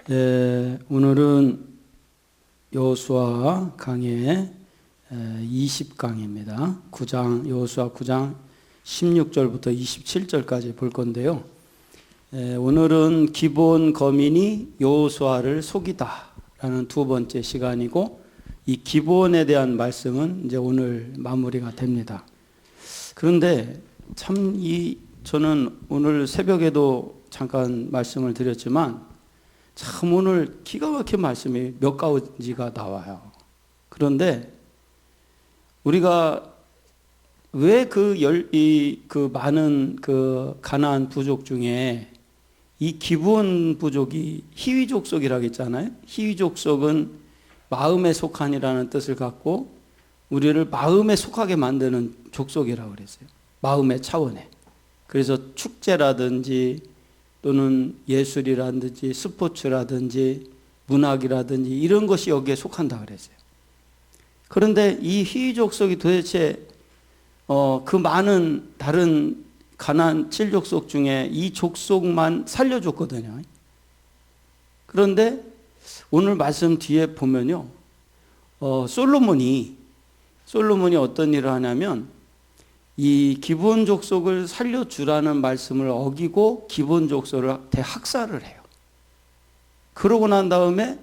오늘은 여호수아 강의 20강입니다. 여호수아 9장 16절부터 27절까지 볼 건데요. 오늘은 기브온 거민이 여호수아를 속이다 라는 두 번째 시간이고, 이 기브온에 대한 말씀은 이제 오늘 마무리가 됩니다. 그런데 저는 오늘 새벽에도 잠깐 말씀을 드렸지만 참 오늘 기가 막힌 말씀이 몇 가지가 나와요. 그런데 우리가 왜 그 많은 그 가나안 부족 중에 이 기브온 부족이 희위 족속이라고 했잖아요. 희위 족속은 마음에 속한이라는 뜻을 갖고 우리를 마음에 속하게 만드는 족속이라고 그랬어요. 마음의 차원에. 그래서 축제라든지 또는 예술이라든지 스포츠라든지 문학이라든지 이런 것이 여기에 속한다 그랬어요. 그런데 이 희위 족속이 도대체 그 많은 다른 가나안 7족속 중에 이 족속만 살려줬거든요. 그런데 오늘 말씀 뒤에 보면요, 솔로몬이 어떤 일을 하냐면 이 기브온 족속을 살려주라는 말씀을 어기고 기브온 족속을 대학살을 해요. 그러고 난 다음에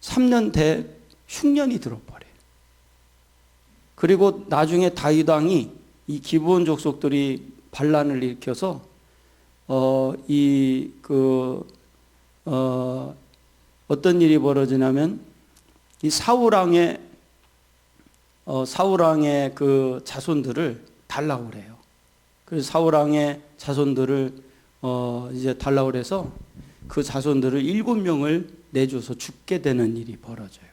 3년 흉년이 들어버려요. 그리고 나중에 다윗 왕이 이 기브온 족속들이 반란을 일으켜서 어떤 일이 벌어지냐면 이 사울 왕의 그 자손들을 달라고 그래요. 그래서 사울 왕의 자손들을 이제 달라고 그래서 그 자손들을 7명을 내줘서 죽게 되는 일이 벌어져요.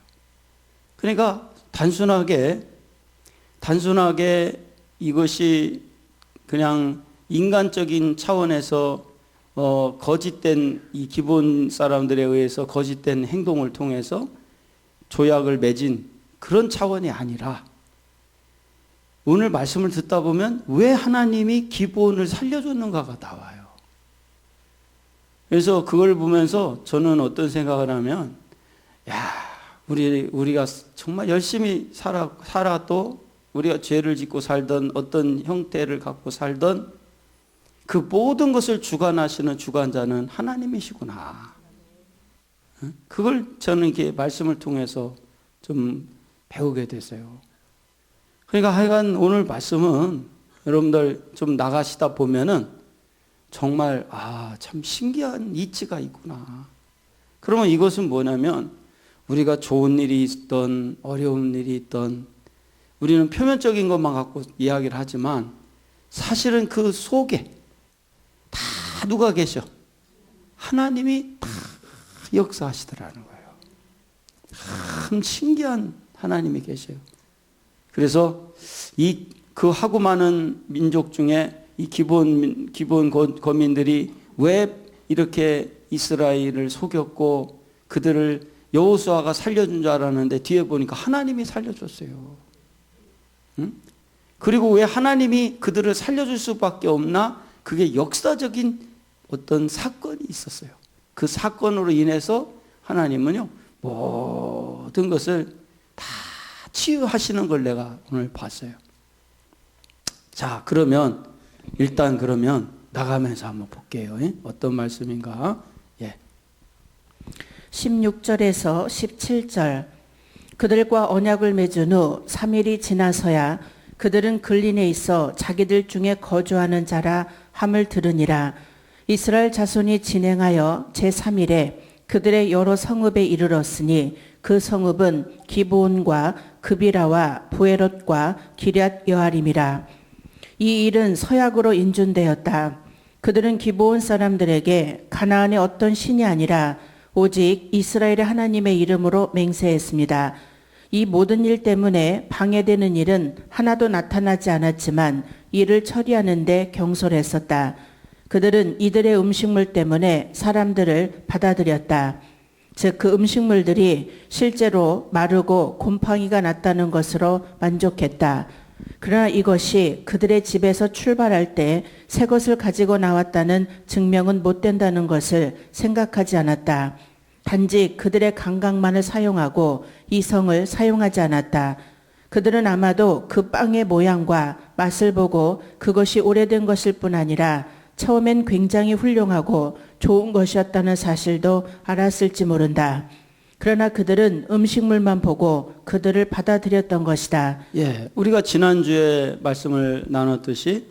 그러니까 단순하게 이것이 그냥 인간적인 차원에서 거짓된 이 기브온 사람들에 의해서 거짓된 행동을 통해서 조약을 맺은 그런 차원이 아니라, 오늘 말씀을 듣다 보면 왜 하나님이 기브온을 살려줬는가가 나와요. 그래서 그걸 보면서 저는 어떤 생각을 하면, 우리가 정말 열심히 살아도 우리가 죄를 짓고 살던 어떤 형태를 갖고 살던 그 모든 것을 주관하시는 주관자는 하나님이시구나. 그걸 저는 이렇게 말씀을 통해서 좀 배우게 됐어요. 그러니까 하여간 오늘 말씀은 여러분들 좀 나가시다 보면은 정말 참 신기한 이치가 있구나. 그러면 이것은 뭐냐면, 우리가 좋은 일이 있던 어려운 일이 있던 우리는 표면적인 것만 갖고 이야기를 하지만 사실은 그 속에 다 누가 계셔? 하나님이 다 역사하시더라는 거예요. 참 신기한 하나님이 계셔요. 그래서 그 하고 많은 민족 중에 이 기브온 거민들이 왜 이렇게 이스라엘을 속였고 그들을 여호수아가 살려준 줄 알았는데 뒤에 보니까 하나님이 살려줬어요. 그리고 왜 하나님이 그들을 살려줄 수밖에 없나? 그게 역사적인 어떤 사건이 있었어요. 그 사건으로 인해서 하나님은요, 모든 것을 다 치유하시는 걸 내가 오늘 봤어요. 자, 그러면 나가면서 한번 볼게요. 어떤 말씀인가? 16절에서 17절. 그들과 언약을 맺은 후 3일이 지나서야 그들은 근린에 있어 자기들 중에 거주하는 자라 함을 들으니라. 이스라엘 자손이 진행하여 제3일에 그들의 여러 성읍에 이르렀으니 그 성읍은 기브온과 그비라와 부에롯과 기럇 여아림이라. 이 일은 서약으로 인준되었다. 그들은 기브온 사람들에게 가나안의 어떤 신이 아니라 오직 이스라엘의 하나님의 이름으로 맹세했습니다. 이 모든 일 때문에 방해되는 일은 하나도 나타나지 않았지만 이를 처리하는 데 경솔했었다. 그들은 이들의 음식물 때문에 사람들을 받아들였다. 즉 그 음식물들이 실제로 마르고 곰팡이가 났다는 것으로 만족했다. 그러나 이것이 그들의 집에서 출발할 때 새 것을 가지고 나왔다는 증명은 못 된다는 것을 생각하지 않았다. 단지 그들의 감각만을 사용하고 이성을 사용하지 않았다. 그들은 아마도 그 빵의 모양과 맛을 보고 그것이 오래된 것일 뿐 아니라 처음엔 굉장히 훌륭하고 좋은 것이었다는 사실도 알았을지 모른다. 그러나 그들은 음식물만 보고 그들을 받아들였던 것이다. 예, 우리가 지난주에 말씀을 나눴듯이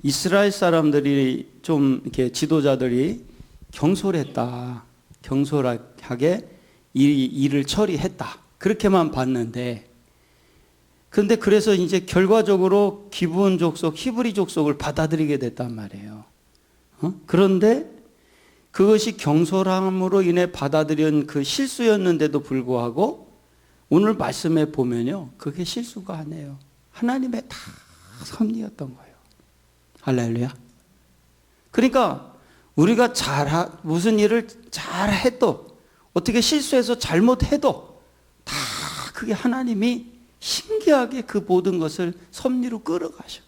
이스라엘 사람들이 좀 이렇게 지도자들이 경솔했다. 경솔하게 이 일을 처리했다. 그렇게만 봤는데, 그런데 그래서 이제 결과적으로 기브온 족속, 히브리 족속을 받아들이게 됐단 말이에요. 그런데 그것이 경솔함으로 인해 받아들인 그 실수였는데도 불구하고 오늘 말씀에 보면요, 그게 실수가 아니에요. 하나님의 다 섭리였던 거예요. 할렐루야. 그러니까 우리가 무슨 일을 잘해도, 어떻게 실수해서 잘못해도 다 그게 하나님이 신기하게 그 모든 것을 섭리로 끌어가셔.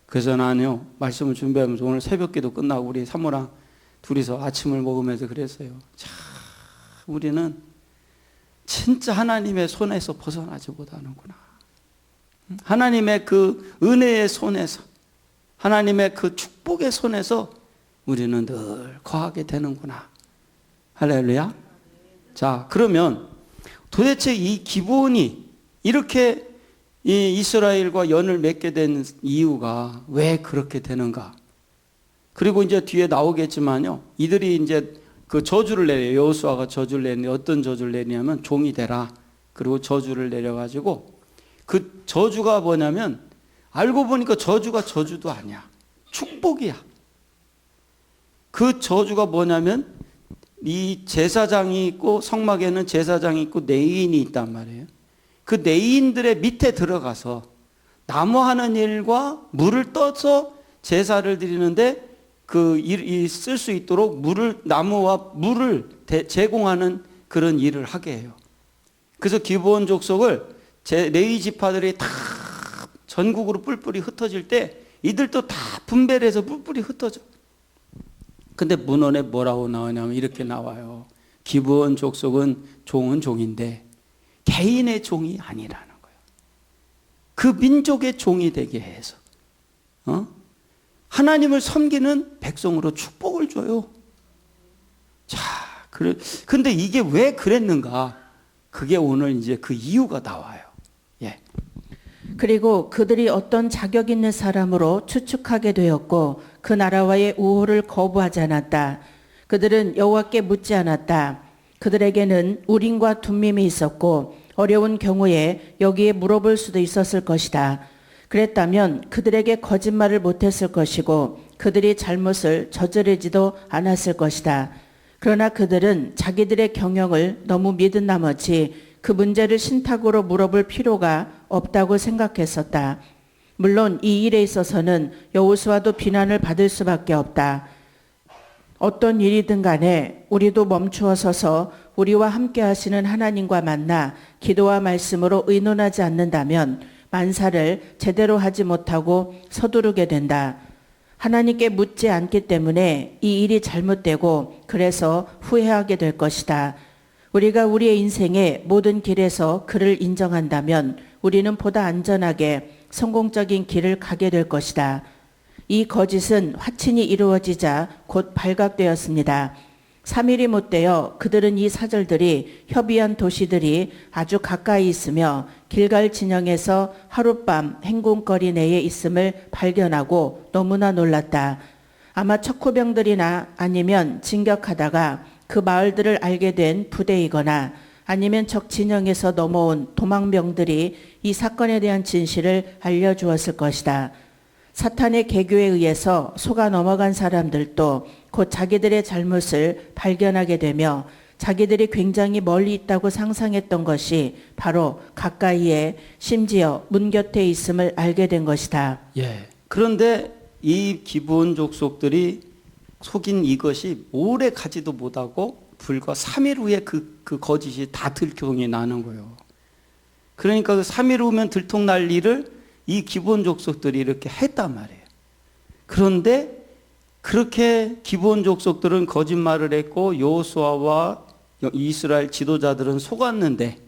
그래서 나는요, 말씀을 준비하면서 오늘 새벽기도 끝나고 우리 사모랑 둘이서 아침을 먹으면서 그랬어요. 참, 우리는 진짜 하나님의 손에서 벗어나지 못하는구나. 하나님의 그 은혜의 손에서, 하나님의 그 축복의 손에서 우리는 늘 거하게 되는구나. 할렐루야. 자, 그러면 도대체 이 기브온이 이렇게 이 이스라엘과 연을 맺게 된 이유가 왜 그렇게 되는가? 그리고 이제 뒤에 나오겠지만요, 이들이 이제 그 저주를 내려요. 여호수아가 저주를 내는데 어떤 저주를 내냐면 종이 되라. 그리고 저주를 내려가지고 그 저주가 뭐냐면, 알고 보니까 저주가 저주도 아니야. 축복이야. 그 저주가 뭐냐면, 이 제사장이 있고 성막에는 제사장이 있고 내인이 있단 말이에요. 그 내인들의 밑에 들어가서 나무 하는 일과 물을 떠서 제사를 드리는데 쓸 수 있도록 나무와 물을 제공하는 그런 일을 하게 해요. 그래서 기브온 족속을 레위 지파들이 다 전국으로 뿔뿔이 흩어질 때 이들도 다 분배를 해서 뿔뿔이 흩어져. 근데 문헌에 뭐라고 나오냐면 이렇게 나와요. 기브온 족속은 종은 종인데 개인의 종이 아니라는 거예요. 그 민족의 종이 되게 해서 하나님을 섬기는 백성으로 축복을 줘요. 자, 근데 이게 왜 그랬는가? 그게 오늘 이제 그 이유가 나와요. 예. 그리고 그들이 어떤 자격 있는 사람으로 추측하게 되었고 그 나라와의 우호를 거부하지 않았다. 그들은 여호와께 묻지 않았다. 그들에게는 우림과 둠밈이 있었고 어려운 경우에 여기에 물어볼 수도 있었을 것이다. 그랬다면 그들에게 거짓말을 못했을 것이고 그들이 잘못을 저지르지도 않았을 것이다. 그러나 그들은 자기들의 경영을 너무 믿은 나머지 그 문제를 신탁으로 물어볼 필요가 없다고 생각했었다. 물론 이 일에 있어서는 여호수아도 비난을 받을 수밖에 없다. 어떤 일이든 간에 우리도 멈추어 서서 우리와 함께 하시는 하나님과 만나 기도와 말씀으로 의논하지 않는다면 만사를 제대로 하지 못하고 서두르게 된다. 하나님께 묻지 않기 때문에 이 일이 잘못되고 그래서 후회하게 될 것이다. 우리가 우리의 인생의 모든 길에서 그를 인정한다면 우리는 보다 안전하게 성공적인 길을 가게 될 것이다. 이 거짓은 화친이 이루어지자 곧 발각되었습니다. 3일이 못되어 그들은 이 사절들이 협의한 도시들이 아주 가까이 있으며 길갈 진영에서 하룻밤 행군거리 내에 있음을 발견하고 너무나 놀랐다. 아마 척후병들이나 아니면 진격하다가 그 마을들을 알게 된 부대이거나 아니면 적 진영에서 넘어온 도망병들이 이 사건에 대한 진실을 알려주었을 것이다. 사탄의 계교에 의해서 속아 넘어간 사람들도 곧 자기들의 잘못을 발견하게 되며 자기들이 굉장히 멀리 있다고 상상했던 것이 바로 가까이에 심지어 문 곁에 있음을 알게 된 것이다. 예. 그런데 이 기브온 족속들이 속인 이것이 오래 가지도 못하고 불과 3일 후에 그 거짓이 다 들통이 나는 거예요. 그러니까 그 3일 후면 들통날 일을 이 기브온 족속들이 이렇게 했단 말이에요. 그런데 그렇게 기브온 족속들은 거짓말을 했고 여호수아와 이스라엘 지도자들은 속았는데,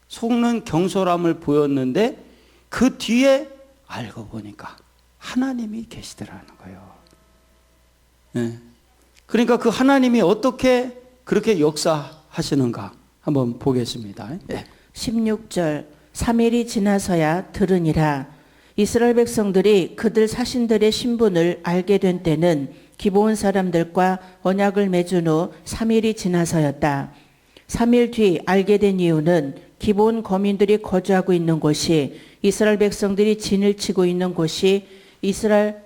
속는 경솔함을 보였는데 그 뒤에 알고 보니까 하나님이 계시더라는 거예요. 네. 그러니까 그 하나님이 어떻게 그렇게 역사하시는가 한번 보겠습니다. 네. 16절 3일이 지나서야 들으니라. 이스라엘 백성들이 그들 사신들의 신분을 알게 된 때는 기브온 사람들과 언약을 맺은 후 3일이 지나서였다. 3일 뒤 알게 된 이유는 기브온 거민들이 거주하고 있는 곳이 이스라엘 백성들이 진을 치고 있는 곳이 이스라엘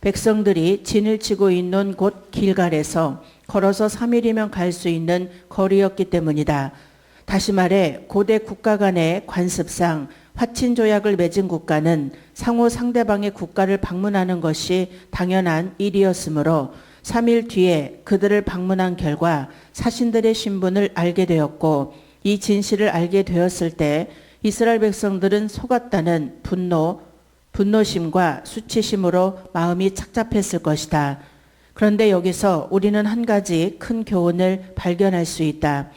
백성들이 진을 치고 있는 곳 길갈에서 걸어서 3일이면 갈 수 있는 거리였기 때문이다. 다시 말해 고대 국가 간의 관습상 화친 조약을 맺은 국가는 상호 상대방의 국가를 방문하는 것이 당연한 일이었으므로 3일 뒤에 그들을 방문한 결과 사신들의 신분을 알게 되었고, 이 진실을 알게 되었을 때 이스라엘 백성들은 속았다는 분노심과 수치심으로 마음이 착잡했을 것이다. 그런데 여기서 우리는 한 가지 큰 교훈을 발견할 수 있다.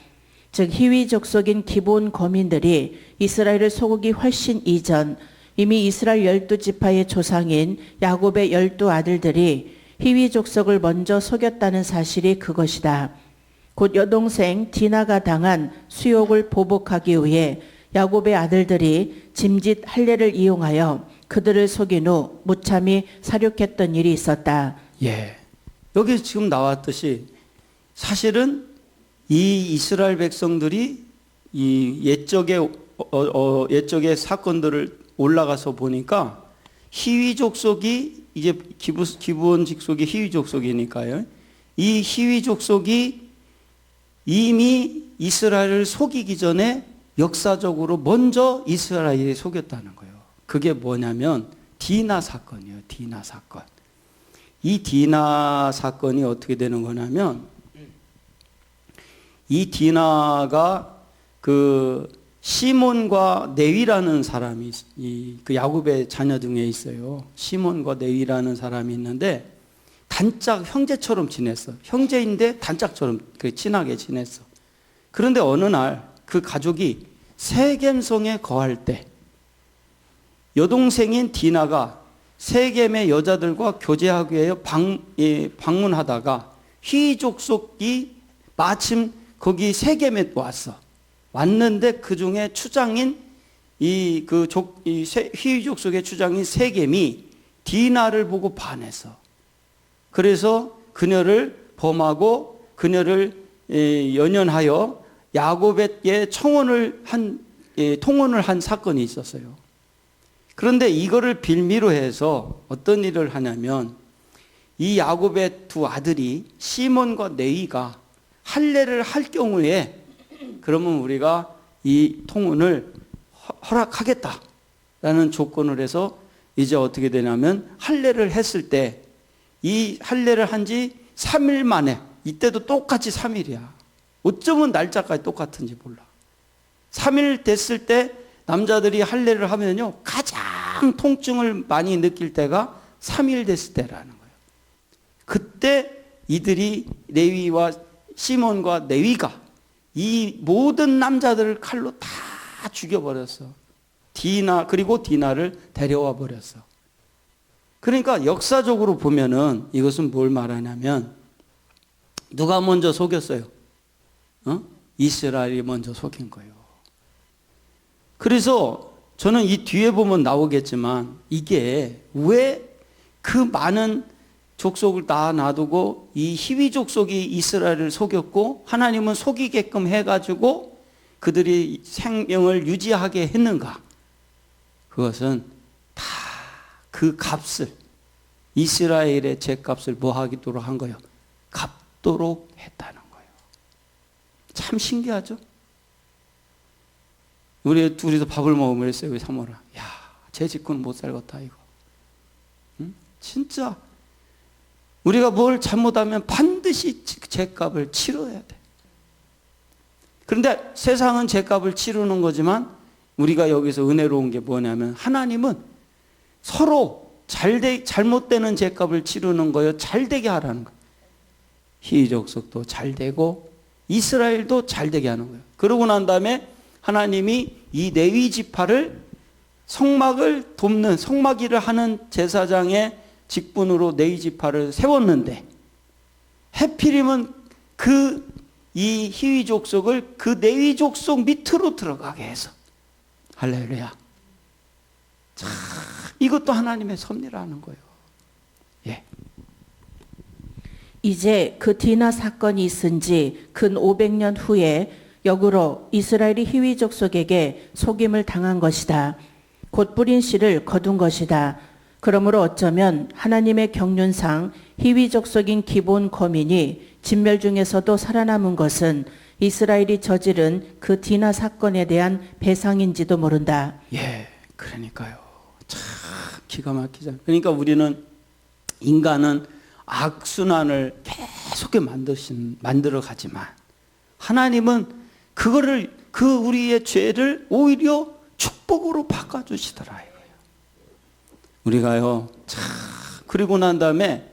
즉 히위 족속인 기브온 거민들이 이스라엘을 속이기 훨씬 이전 이미 이스라엘 12지파의 조상인 야곱의 12아들들이 히위 족속을 먼저 속였다는 사실이 그것이다. 곧 여동생 디나가 당한 수욕을 보복하기 위해 야곱의 아들들이 짐짓 할례를 이용하여 그들을 속인 후 무참히 살육했던 일이 있었다. 예. 여기 지금 나왔듯이 사실은 이 이스라엘 백성들이 이 옛적의 사건들을 올라가서 보니까 히위 족속이 이제 기브온 족속이 히위 족속이니까요. 이 히위 족속이 이미 이스라엘을 속이기 전에 역사적으로 먼저 이스라엘이 속였다는 거예요. 그게 뭐냐면 디나 사건이에요. 디나 사건. 이 디나 사건이 어떻게 되는 거냐면, 이 디나가 그 시몬과 네위라는 사람이 그 야곱의 자녀 중에 있어요. 시몬과 네위라는 사람이 있는데 단짝 형제처럼 지냈어. 형제인데 단짝처럼 친하게 지냈어. 그런데 어느 날 그 가족이 세겜성에 거할 때 여동생인 디나가 세겜의 여자들과 교제하기 위해 방문하다가 히위 족속이 마침 거기 세겜에 왔는데 그 중에 추장인 히위 족속의 추장인 세겜이 디나를 보고 반했어. 그래서 그녀를 범하고 그녀를 연연하여 야곱에게 통혼을 한 사건이 있었어요. 그런데 이거를 빌미로 해서 어떤 일을 하냐면, 이 야곱의 두 아들이 시몬과 네위가 할례를 할 경우에 그러면 우리가 이 통혼을 허락하겠다라는 조건을 해서 이제 어떻게 되냐면, 할례를 했을 때 이 할례를 한 지 3일 만에, 이때도 똑같이 3일이야. 어쩌면 날짜까지 똑같은지 몰라. 3일 됐을 때 남자들이 할례를 하면요, 가장 통증을 많이 느낄 때가 3일 됐을 때라는 거예요. 그때 이들이 레위와 시몬과 네위가 이 모든 남자들을 칼로 다 죽여버렸어. 그리고 디나를 데려와 버렸어. 그러니까 역사적으로 보면은 이것은 뭘 말하냐면, 누가 먼저 속였어요? 이스라엘이 먼저 속인 거예요. 그래서 저는 이 뒤에 보면 나오겠지만, 이게 왜 그 많은 족속을 다 놔두고 이 히위 족속이 이스라엘을 속였고 하나님은 속이게끔 해가지고 그들이 생명을 유지하게 했는가? 그것은 다 그 값을, 이스라엘의 죄값을 뭐 하도록 한 거예요? 갚도록 했다는 거예요. 참 신기하죠? 우리 둘이서 밥을 먹으면 했어요. 우리 사모랑. 야, 쟤 짓고는 못 살겠다 이거. 응? 진짜 우리가 뭘 잘못하면 반드시 죄값을 치러야 돼. 그런데 세상은 죄값을 치르는 거지만 우리가 여기서 은혜로운 게 뭐냐면, 하나님은 서로 잘못되는 죄값을 치르는 거예요. 잘되게 하라는 거예요. 희위 족속도 잘되고 이스라엘도 잘되게 하는 거예요. 그러고 난 다음에 하나님이 이 레위 지파를 성막을 돕는 성막 일을 하는 제사장의 직분으로 레위 지파를 세웠는데 해필이면 이 희위 족속을 그 레위 족속 밑으로 들어가게 해서 할렐루야. 참 이것도 하나님의 섭리라는 거예요. 예. 이제 그 디나 사건이 있은 지 근 500년 후에 역으로 이스라엘이 희위 족속에게 속임을 당한 것이다. 곧 뿌린 씨를 거둔 것이다. 그러므로 어쩌면 하나님의 경륜상 희위 족속인 기본 거민이 진멸 중에서도 살아남은 것은 이스라엘이 저지른 그 디나 사건에 대한 배상인지도 모른다. 예, 그러니까요. 참 기가 막히잖아요. 그러니까 우리는 인간은 악순환을 계속 만들어 가지만 하나님은 그거를 우리의 죄를 오히려 축복으로 바꿔주시더라 이거예요. 우리가요. 참 그리고 난 다음에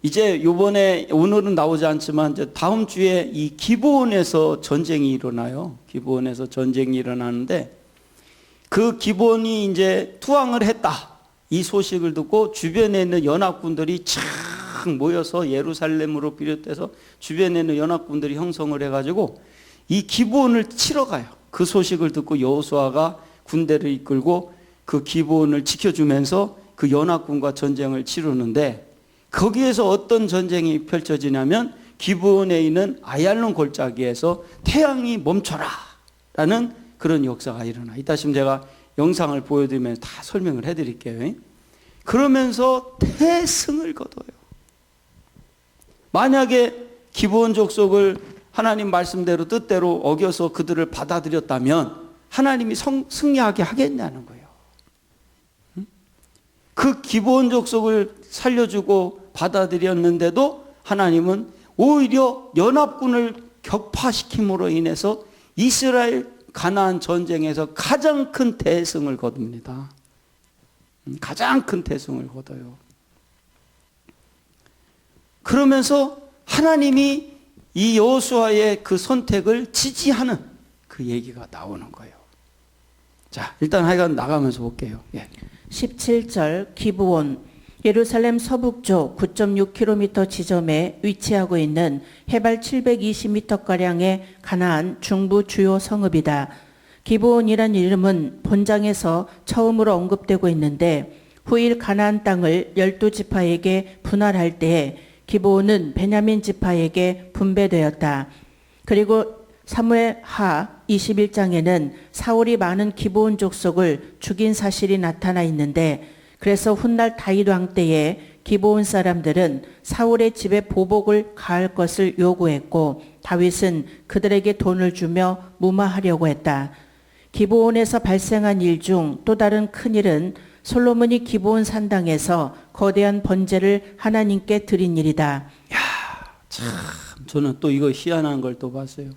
이제 요번에 오늘은 나오지 않지만 이제 다음 주에 이 기브온에서 전쟁이 일어나요. 기브온에서 전쟁이 일어나는데 그 기브온이 이제 투항을 했다. 이 소식을 듣고 주변에 있는 연합군들이 착 모여서 예루살렘으로 비롯해서 주변에 있는 연합군들이 형성을 해가지고 이 기브온을 치러 가요. 그 소식을 듣고 여호수아가 군대를 이끌고 그 기브온을 지켜주면서 그 연합군과 전쟁을 치르는데 거기에서 어떤 전쟁이 펼쳐지냐면 기브온에 있는 아얄론 골짜기에서 태양이 멈춰라 라는 그런 역사가 일어나. 이따 제가 영상을 보여드리면서 다 설명을 해드릴게요. 그러면서 대승을 거둬요. 만약에 기브온 족속을 하나님 말씀대로 뜻대로 어겨서 그들을 받아들였다면 하나님이 승리하게 하겠냐는 거예요. 그 기브온 족속을 살려주고 받아들였는데도 하나님은 오히려 연합군을 격파시킴으로 인해서 이스라엘 가나안 전쟁에서 가장 큰 대승을 거둡니다. 가장 큰 대승을 거둬요. 그러면서 하나님이 이 여호수아의 그 선택을 지지하는 그 얘기가 나오는 거예요. 자, 일단 하여간 나가면서 볼게요. 예. 17절 기브온 예루살렘 서북쪽 9.6km 지점에 위치하고 있는 해발 720m가량의 가나안 중부 주요 성읍이다. 기브온이란 이름은 본장에서 처음으로 언급되고 있는데 후일 가나안 땅을 12지파에게 분할할 때에 기브온은 베냐민 지파에게 분배되었다. 그리고 사무엘 하 21장에는 사울이 많은 기브온 족속을 죽인 사실이 나타나 있는데 그래서 훗날 다윗 왕 때에 기브온 사람들은 사울의 집에 보복을 가할 것을 요구했고 다윗은 그들에게 돈을 주며 무마하려고 했다. 기브온에서 발생한 일 중 또 다른 큰 일은 솔로몬이 기브온 산당에서 거대한 번제를 하나님께 드린 일이다. 야, 참 저는 또 이거 희한한 걸 또 봤어요.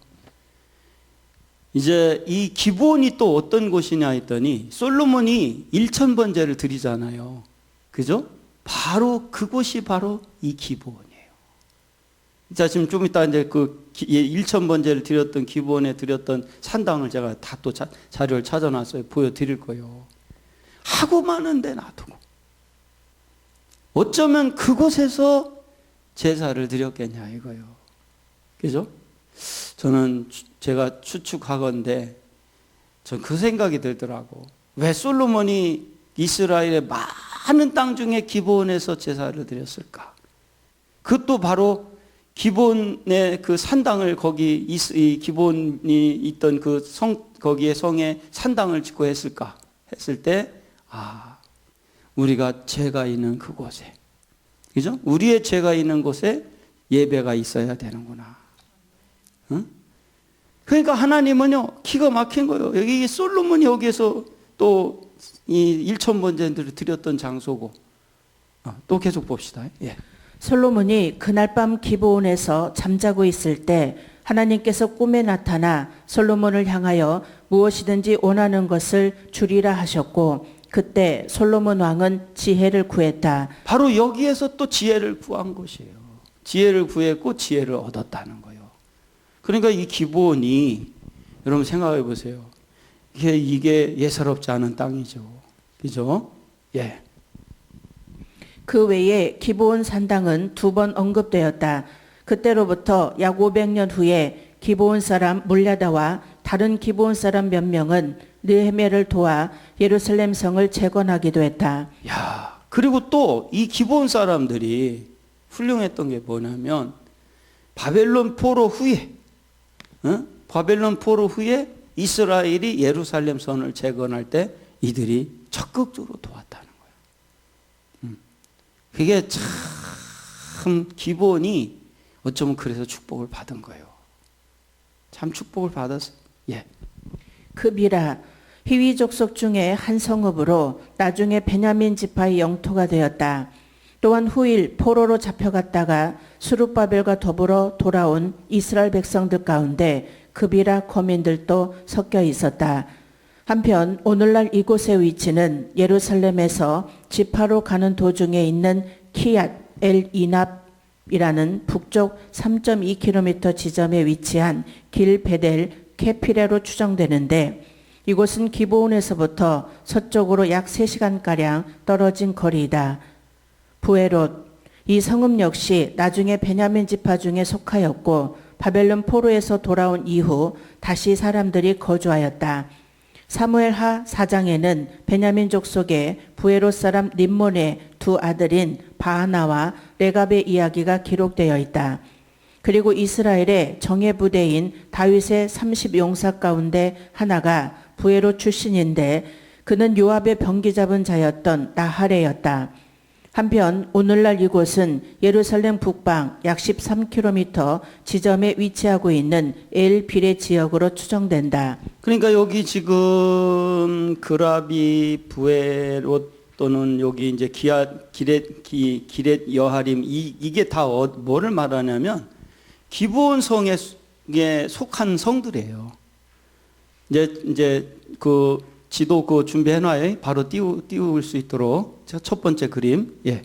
이제 이 기브온이 또 어떤 곳이냐 했더니 솔로몬이 1000번제를 드리잖아요. 그죠? 바로 그곳이 바로 이 기브온이에요. 자, 지금 좀 이따 이제 그 1000번제를 드렸던 기브온에 드렸던 산당을 제가 다 또 자료를 찾아놨어요. 보여드릴 거예요. 하고 많은데 놔두고 어쩌면 그곳에서 제사를 드렸겠냐 이거예요. 그죠? 저는 제가 추측하건대 전 그 생각이 들더라고. 왜 솔로몬이 이스라엘의 많은 땅 중에 기브온에서 제사를 드렸을까? 그것도 바로 기브온의 그 산당을 거기 이 기브온이 있던 그 거기에 성에 산당을 짓고 했을까? 했을 때 우리가 죄가 있는 그곳에, 그죠? 우리의 죄가 있는 곳에 예배가 있어야 되는구나. 응? 그러니까 하나님은요, 기가 막힌 거예요. 여기 솔로몬이 여기에서 또 이 1000번제들을 드렸던 장소고. 또 계속 봅시다. 예. 솔로몬이 그날 밤 기브온에서 잠자고 있을 때 하나님께서 꿈에 나타나 솔로몬을 향하여 무엇이든지 원하는 것을 주리라 하셨고 그때 솔로몬 왕은 지혜를 구했다. 바로 여기에서 또 지혜를 구한 것이에요. 지혜를 구했고 지혜를 얻었다는 거예요. 그러니까 이 기브온이 여러분 생각해 보세요. 이게 예사롭지 않은 땅이죠. 그죠? 예. 그 외에 기브온 산당은 2번 언급되었다. 그때로부터 약 500년 후에 기브온 사람 물랴다와 다른 기브온 사람 몇 명은 느헤미야를 도와 예루살렘 성을 재건하기도 했다. 야, 그리고 또 이 기브온 사람들이 훌륭했던 게 뭐냐면 바벨론 포로 후에 바벨론 포로 후에 이스라엘이 예루살렘 성을 재건할 때 이들이 적극적으로 도왔다는 거예요. 그게 참 기본이 어쩌면 그래서 축복을 받은 거예요. 참 축복을 받았어요. 예. 급이라 히위 족속 중에 한 성읍으로 나중에 베냐민 지파의 영토가 되었다. 또한 후일 포로로 잡혀갔다가 수룹바벨과 더불어 돌아온 이스라엘 백성들 가운데 급이라 거민들도 섞여 있었다. 한편 오늘날 이곳의 위치는 예루살렘에서 지파로 가는 도중에 있는 키얏 엘 이납이라는 북쪽 3.2km 지점에 위치한 길 베델 케피레로 추정되는데 이곳은 기브온에서부터 서쪽으로 약 3시간가량 떨어진 거리이다. 부에롯, 이 성읍 역시 나중에 베냐민 지파 중에 속하였고 바벨론 포로에서 돌아온 이후 다시 사람들이 거주하였다. 사무엘하 4장에는 베냐민 족속의 부에롯 사람 림몬의 2 아들인 바하나와 레갑의 이야기가 기록되어 있다. 그리고 이스라엘의 정예 부대인 다윗의 30용사 가운데 하나가 부에롯 출신인데 그는 요압의 병기 잡은 자였던 나하레였다. 한편 오늘날 이곳은 예루살렘 북방 약 13km 지점에 위치하고 있는 엘비레 지역으로 추정된다. 그러니까 여기 지금 그라비 부에롯 또는 여기 이제 기렛 여하림 이게 다 뭐를 말하냐면 기브온 성에 속한 성들이에요. 이제 그 지도 그 준비해놔요. 바로 띄울 수 있도록. 자, 첫 번째 그림. 예.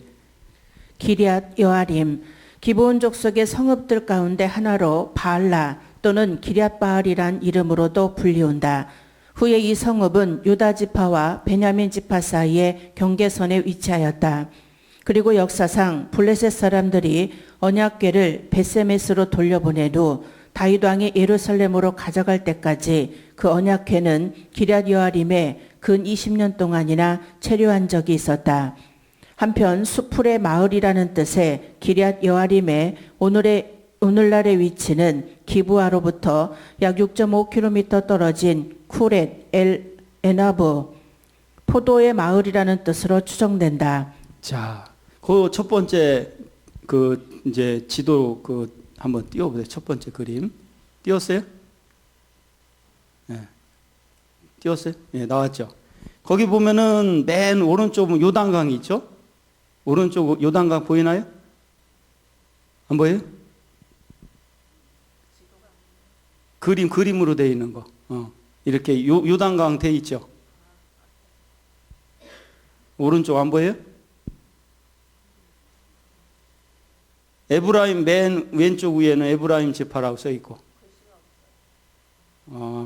기럇 여아림, 기브온 족속의 성읍들 가운데 하나로 바알라 또는 기럇 바알이란 이름으로도 불리운다. 후에 이 성읍은 유다 지파와 베냐민 지파 사이의 경계선에 위치하였다. 그리고 역사상 블레셋 사람들이 언약궤를 베세메스로 돌려보낸 후 다윗 왕이 예루살렘으로 가져갈 때까지 그 언약궤는 기럇 여아림에 근 20년 동안이나 체류한 적이 있었다. 한편 수풀의 마을이라는 뜻의 기럇 여아림의 오늘날의 위치는 기브아로부터 약 6.5km 떨어진 쿠렛 엘 에나브 포도의 마을이라는 뜻으로 추정된다. 자, 그 첫 번째 그 이제 지도 그 한번 띄워보세요. 첫 번째 그림 띄웠어요? 네. 띄웠어요? 네, 나왔죠. 거기 보면은 맨 오른쪽 요단강이 있죠? 오른쪽 요단강 보이나요? 안 보여요? 그림으로 되어 있는 거. 이렇게 요단강 돼 있죠? 오른쪽 안 보여요? 에브라임 맨 왼쪽 위에는 에브라임 지파라고 써 있고.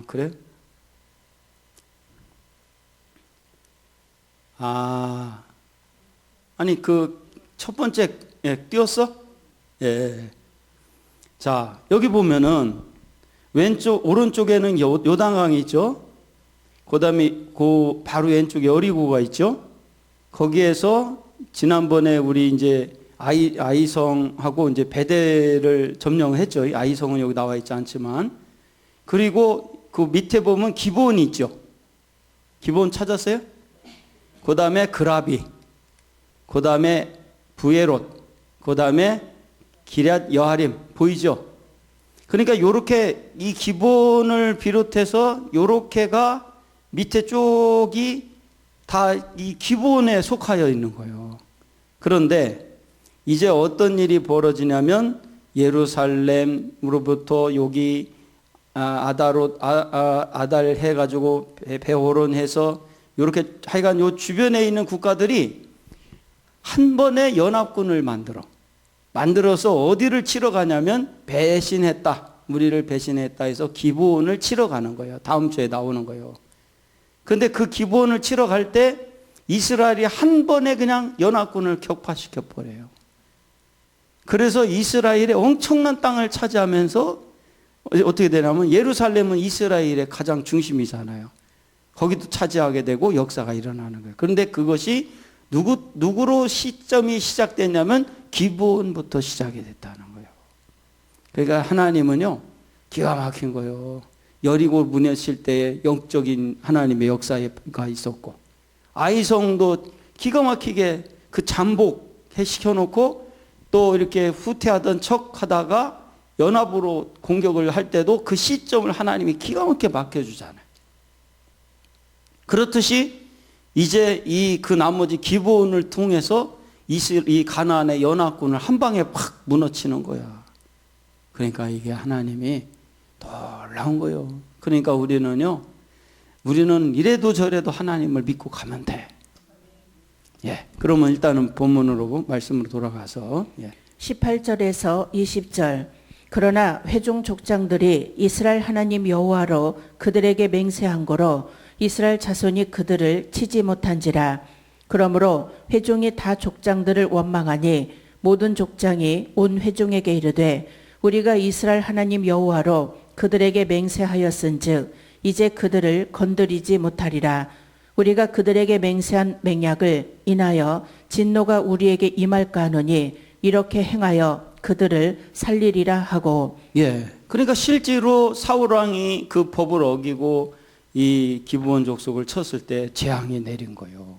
그래? 아니 그 첫 번째 띄웠어? 예. 자, 여기 보면은 오른쪽에는 요단강이 있죠. 그다음에 그 바로 왼쪽에 여리고가 있죠. 거기에서 지난번에 우리 이제 아이성하고 이제 베델을 점령했죠. 아이성은 여기 나와 있지 않지만. 그리고 그 밑에 보면 기브온이 있죠. 기브온 찾았어요? 그 다음에 그라비, 그 다음에 부에롯, 그 다음에 기럇 여하림 보이죠? 그러니까 요렇게 이 기브온을 비롯해서 요렇게가 밑에 쪽이 다 이 기브온에 속하여 있는 거예요. 그런데 이제 어떤 일이 벌어지냐면 예루살렘으로부터 여기 아달 해가지고 베호론해서 이렇게 하여간 요 주변에 있는 국가들이 한 번에 연합군을 만들어서 어디를 치러 가냐면 배신했다. 우리를 배신했다 해서 기브온을 치러 가는 거예요. 다음 주에 나오는 거예요. 근데 그 기브온을 치러 갈 때 이스라엘이 한 번에 그냥 연합군을 격파시켜 버려요. 그래서 이스라엘의 엄청난 땅을 차지하면서 어떻게 되냐면 예루살렘은 이스라엘의 가장 중심이잖아요. 거기도 차지하게 되고 역사가 일어나는 거예요. 그런데 그것이 누구로 시점이 시작됐냐면 기브온부터 시작이 됐다는 거예요. 그러니까 하나님은요 기가 막힌 거예요. 여리고 무너질 때에 영적인 하나님의 역사가 있었고 아이성도 기가 막히게 그 잠복해 시켜놓고 또 이렇게 후퇴하던 척 하다가 연합으로 공격을 할 때도 그 시점을 하나님이 기가 막히게 맡겨주잖아요. 그렇듯이 이제 그 나머지 기브온을 통해서 이 가나안의 연합군을 한 방에 팍 무너뜨리는 거야. 그러니까 이게 하나님이 놀라운 거예요. 그러니까 우리는 이래도 저래도 하나님을 믿고 가면 돼. 예. 그러면 일단은 본문으로 말씀으로 돌아가서 18절에서 20절. 그러나 회중 족장들이 이스라엘 하나님 여호와로 그들에게 맹세한 거로 이스라엘 자손이 그들을 치지 못한지라. 그러므로 회중이 다 족장들을 원망하니 모든 족장이 온 회중에게 이르되 우리가 이스라엘 하나님 여호와로 그들에게 맹세하였은즉 이제 그들을 건드리지 못하리라. 우리가 그들에게 맹세한 맹약을 인하여 진노가 우리에게 임할까 하노니 이렇게 행하여 그들을 살리리라 하고. 예. 그러니까 실제로 사울 왕이 그 법을 어기고 이 기브온 족속을 쳤을 때 재앙이 내린 거예요.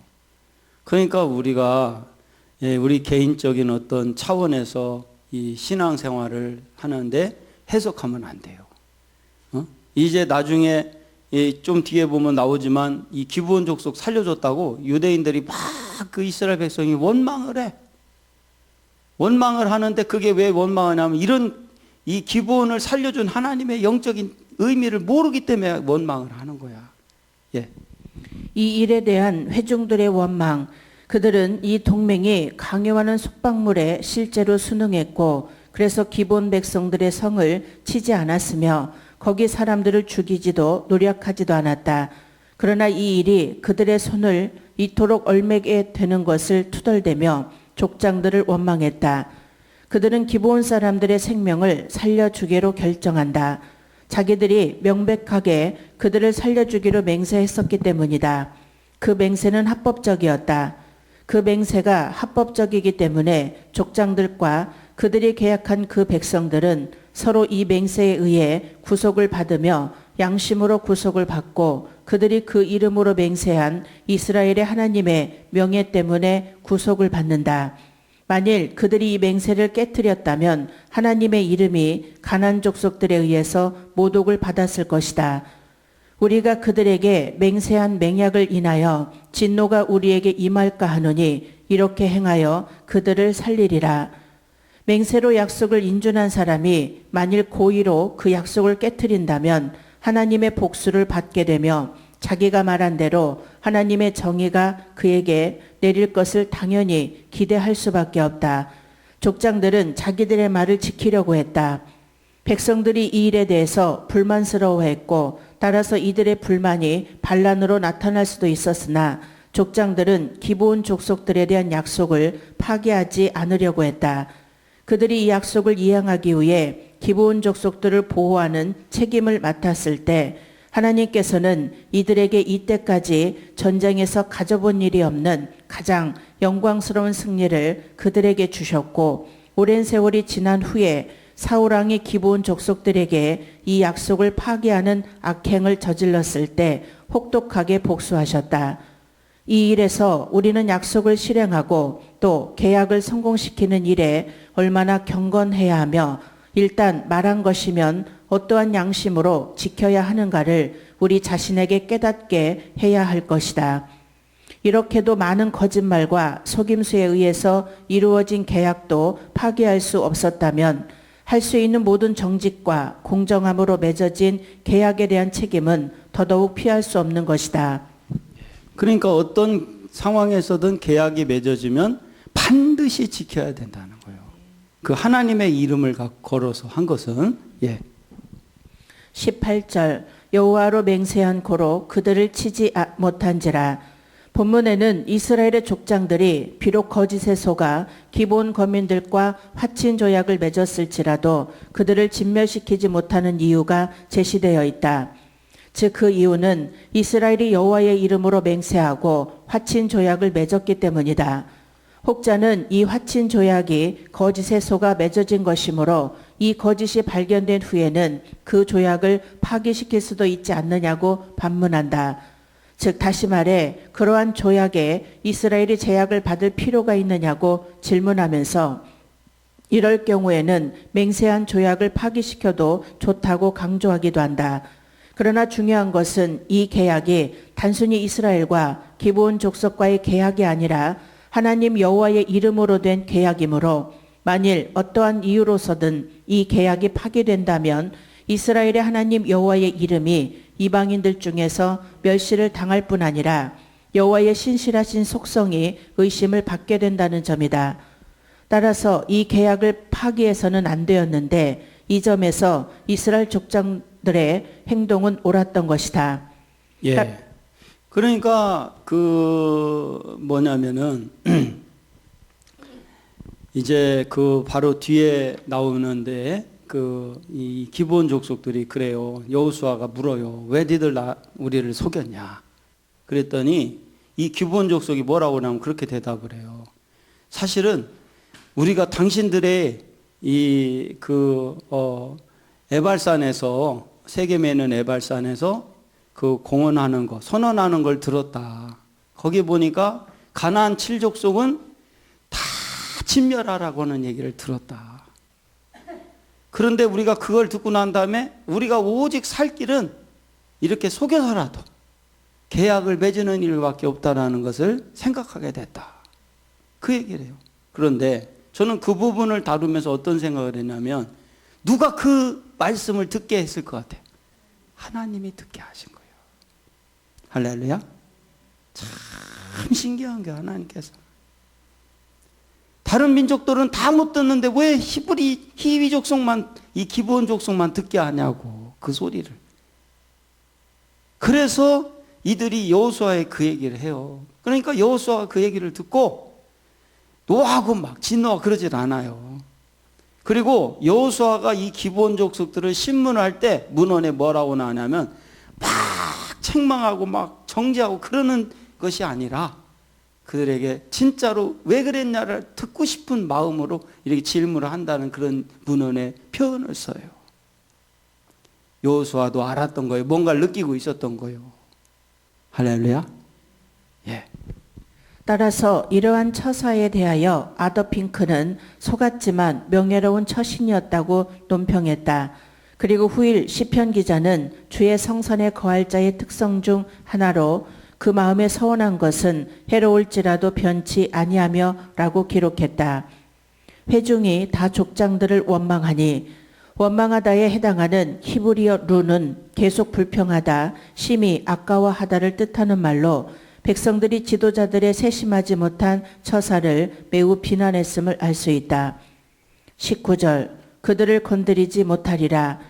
그러니까 우리가 우리 개인적인 어떤 차원에서 이 신앙생활을 하는데 해석하면 안 돼요. 이제 나중에 좀 뒤에 보면 나오지만 이 기브온 족속 살려줬다고 유대인들이 막 그 이스라엘 백성이 원망을 해. 원망을 하는데 그게 왜 원망하냐면 이런 이 기브온을 살려준 하나님의 영적인 의미를 모르기 때문에 원망을 하는 거야. 예. 이 일에 대한 회중들의 원망. 그들은 이 동맹이 강요하는 속박물에 실제로 순응했고 그래서 기브온 백성들의 성을 치지 않았으며 거기 사람들을 죽이지도 노력하지도 않았다. 그러나 이 일이 그들의 손을 이토록 얼매게 되는 것을 투덜대며 족장들을 원망했다. 그들은 기브온 사람들의 생명을 살려주기로 결정한다. 자기들이 명백하게 그들을 살려주기로 맹세했었기 때문이다. 그 맹세는 합법적이었다. 그 맹세가 합법적이기 때문에 족장들과 그들이 계약한 그 백성들은 서로 이 맹세에 의해 구속을 받으며 양심으로 구속을 받고 그들이 그 이름으로 맹세한 이스라엘의 하나님의 명예 때문에 구속을 받는다. 만일 그들이 이 맹세를 깨뜨렸다면 하나님의 이름이 가나안 족속들에 의해서 모독을 받았을 것이다. 우리가 그들에게 맹세한 맹약을 인하여 진노가 우리에게 임할까 하노니 이렇게 행하여 그들을 살리리라. 맹세로 약속을 인준한 사람이 만일 고의로 그 약속을 깨뜨린다면 하나님의 복수를 받게 되며 자기가 말한 대로 하나님의 정의가 그에게 내릴 것을 당연히 기대할 수밖에 없다. 족장들은 자기들의 말을 지키려고 했다. 백성들이 이 일에 대해서 불만스러워했고 따라서 이들의 불만이 반란으로 나타날 수도 있었으나 족장들은 기브온 족속들에 대한 약속을 파기하지 않으려고 했다. 그들이 이 약속을 이행하기 위해 기브온 족속들을 보호하는 책임을 맡았을 때 하나님께서는 이들에게 이때까지 전쟁에서 가져본 일이 없는 가장 영광스러운 승리를 그들에게 주셨고 오랜 세월이 지난 후에 사울왕이 기브온 족속들에게 이 약속을 파기하는 악행을 저질렀을 때 혹독하게 복수하셨다. 이 일에서 우리는 약속을 실행하고 또 계약을 성공시키는 일에 얼마나 경건해야 하며 일단 말한 것이면 어떠한 양심으로 지켜야 하는가를 우리 자신에게 깨닫게 해야 할 것이다. 이렇게도 많은 거짓말과 속임수에 의해서 이루어진 계약도 파기할 수 없었다면 할 수 있는 모든 정직과 공정함으로 맺어진 계약에 대한 책임은 더더욱 피할 수 없는 것이다. 그러니까 어떤 상황에서든 계약이 맺어지면 반드시 지켜야 된다는 거예요. 그 하나님의 이름을 걸어서 한 것은 18절 여호와로 맹세한 고로 그들을 치지 못한지라. 본문에는 이스라엘의 족장들이 비록 거짓에 속아 기본 거민들과 화친 조약을 맺었을지라도 그들을 진멸시키지 못하는 이유가 제시되어 있다. 즉 그 이유는 이스라엘이 여호와의 이름으로 맹세하고 화친 조약을 맺었기 때문이다. 혹자는 이 화친 조약이 거짓에 속아 맺어진 것이므로 이 거짓이 발견된 후에는 그 조약을 파기시킬 수도 있지 않느냐고 반문한다. 즉 다시 말해 그러한 조약에 이스라엘이 제약을 받을 필요가 있느냐고 질문하면서 이럴 경우에는 맹세한 조약을 파기시켜도 좋다고 강조하기도 한다. 그러나 중요한 것은 이 계약이 단순히 이스라엘과 기브온 족속과의 계약이 아니라 하나님 여호와의 이름으로 된 계약이므로 만일 어떠한 이유로서든 이 계약이 파기된다면 이스라엘의 하나님 여호와의 이름이 이방인들 중에서 멸시를 당할 뿐 아니라 여호와의 신실하신 속성이 의심을 받게 된다는 점이다. 따라서 이 계약을 파기해서는 안 되었는데 이 점에서 이스라엘 족장들의 행동은 옳았던 것이다. 그러니까 뭐냐면은 이제 바로 뒤에 나오는데 이 기브온 족속들이 그래요. 여호수아가 물어요. 왜 니들 우리를 속였냐? 그랬더니 이 기브온 족속이 뭐라고 하냐면 그렇게 대답을 해요. 사실은 우리가 당신들의 에발산에서 세겜에는 에발산에서 그 공언하는 거, 선언하는 걸 들었다. 거기 보니까 가나안 7족속은 다 진멸하라고 하는 얘기를 들었다. 그런데 우리가 그걸 듣고 난 다음에 우리가 오직 살 길은 이렇게 속여서라도 계약을 맺는 일밖에 없다라는 것을 생각하게 됐다. 그 얘기를 해요. 그런데 저는 그 부분을 다루면서 어떤 생각을 했냐면 누가 그 말씀을 듣게 했을 것 같아요. 하나님이 듣게 하신 거예요. 할렐루야. 참 신기한 게 하나님께서 다른 민족들은 다 못 듣는데 왜 히위 족속만 이 기브온 족속만 듣게 하냐고 그 소리를. 그래서 이들이 여호수아에 그 얘기를 해요. 그러니까 여호수아가 그 얘기를 듣고 노하고 막 진노하고 그러질 않아요. 그리고 여호수아가 이 기브온 족속들을 신문할 때 문헌에 뭐라고 나오냐면 막 책망하고 막 정죄하고 그러는 것이 아니라 그들에게 진짜로 왜 그랬냐를 듣고 싶은 마음으로 이렇게 질문을 한다는 그런 문헌의 표현을 써요. 여호수아도 알았던 거예요. 뭔가를 느끼고 있었던 거예요. 할렐루야. 따라서 이러한 처사에 대하여 아더핑크는 속았지만 명예로운 처신이었다고 논평했다. 그리고 후일 시편 기자는 주의 성전에 거할 자의 특성 중 하나로 그 마음에 서운한 것은 해로울지라도 변치 아니하며 라고 기록했다. 회중이 다 족장들을 원망하니 원망하다에 해당하는 히브리어 루는 계속 불평하다, 심히 아까워하다를 뜻하는 말로 백성들이 지도자들의 세심하지 못한 처사를 매우 비난했음을 알 수 있다. 19절 그들을 건드리지 못하리라.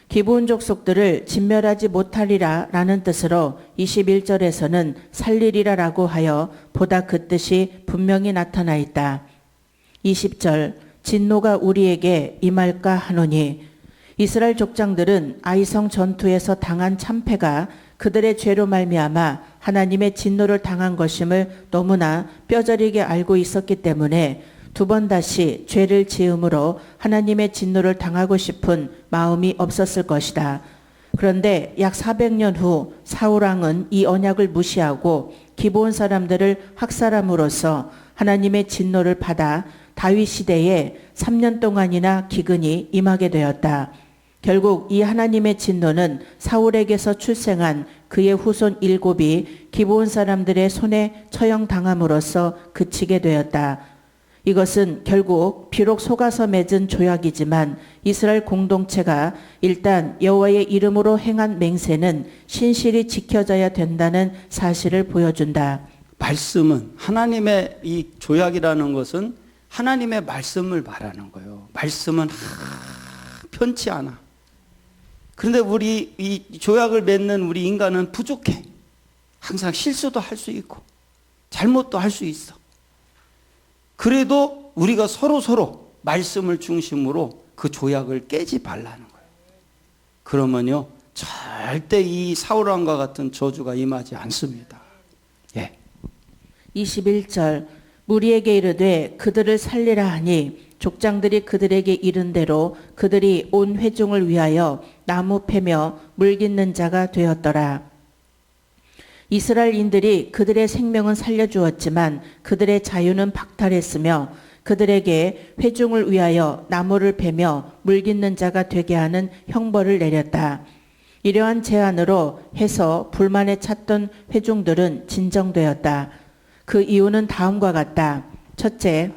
기브온 족속들을 진멸하지 못하리라 라는 뜻으로 21절에서는 살리리라 라고 하여 보다 그 뜻이 분명히 나타나 있다. 20절 진노가 우리에게 임할까 하노니 이스라엘 족장들은 아이성 전투에서 당한 참패가 그들의 죄로 말미암아 하나님의 진노를 당한 것임을 너무나 뼈저리게 알고 있었기 때문에 두 번 다시 죄를 지음으로 하나님의 진노를 당하고 싶은 마음이 없었을 것이다. 그런데 약 400년 후 사울왕은 이 언약을 무시하고 기브온 사람들을 학살함으로써 하나님의 진노를 받아 다윗 시대에 3년 동안이나 기근이 임하게 되었다. 결국 이 하나님의 진노는 사울에게서 출생한 그의 후손 7이 기브온 사람들의 손에 처형당함으로써 그치게 되었다. 이것은 결국 비록 속아서 맺은 조약이지만 이스라엘 공동체가 일단 여호와의 이름으로 행한 맹세는 신실히 지켜져야 된다는 사실을 보여준다. 말씀은 하나님의 이 조약이라는 것은 하나님의 말씀을 말하는 거예요. 말씀은 편치 않아. 그런데 우리 이 조약을 맺는 우리 인간은 부족해. 항상 실수도 할 수 있고 잘못도 할 수 있어. 그래도 우리가 서로 말씀을 중심으로 그 조약을 깨지 말라는 거예요. 그러면요 절대 이 사울왕과 같은 저주가 임하지 않습니다. 예. 21절 무리에게 이르되 그들을 살리라 하니 족장들이 그들에게 이른 대로 그들이 온 회중을 위하여 나무 패며 물 깃는 자가 되었더라. 이스라엘인들이 그들의 생명은 살려주었지만 그들의 자유는 박탈했으며 그들에게 회중을 위하여 나무를 베며 물 깃는 자가 되게 하는 형벌을 내렸다. 이러한 제안으로 해서 불만에 찼던 회중들은 진정되었다. 그 이유는 다음과 같다. 첫째,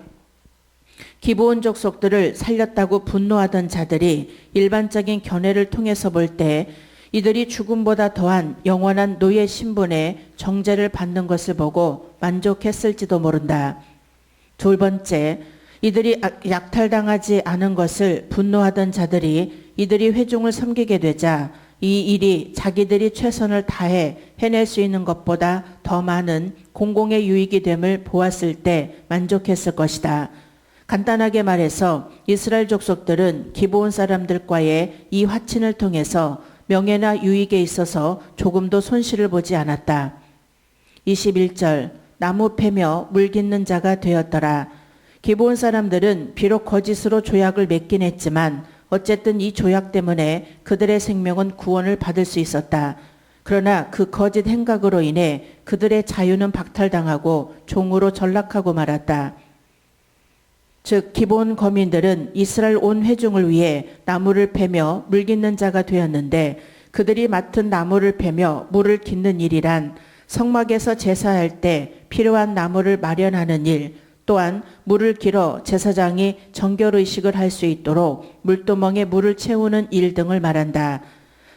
기브온 족속들을 살렸다고 분노하던 자들이 일반적인 견해를 통해서 볼 때 이들이 죽음보다 더한 영원한 노예 신분의 정죄를 받는 것을 보고 만족했을지도 모른다. 두 번째, 이들이 약탈당하지 않은 것을 분노하던 자들이 이들이 회중을 섬기게 되자 이 일이 자기들이 최선을 다해 해낼 수 있는 것보다 더 많은 공공의 유익이 됨을 보았을 때 만족했을 것이다. 간단하게 말해서 이스라엘 족속들은 기브온 사람들과의 이 화친을 통해서 명예나 유익에 있어서 조금도 손실을 보지 않았다. 21절 나무 패며 물 깃는 자가 되었더라. 기브온 사람들은 비록 거짓으로 조약을 맺긴 했지만 어쨌든 이 조약 때문에 그들의 생명은 구원을 받을 수 있었다. 그러나 그 거짓 행각으로 인해 그들의 자유는 박탈당하고 종으로 전락하고 말았다. 즉 기브온 거민들은 이스라엘 온 회중을 위해 나무를 패며 물 깃는 자가 되었는데 그들이 맡은 나무를 패며 물을 깃는 일이란 성막에서 제사할 때 필요한 나무를 마련하는 일, 또한 물을 길어 제사장이 정결의식을 할 수 있도록 물두멍에 물을 채우는 일 등을 말한다.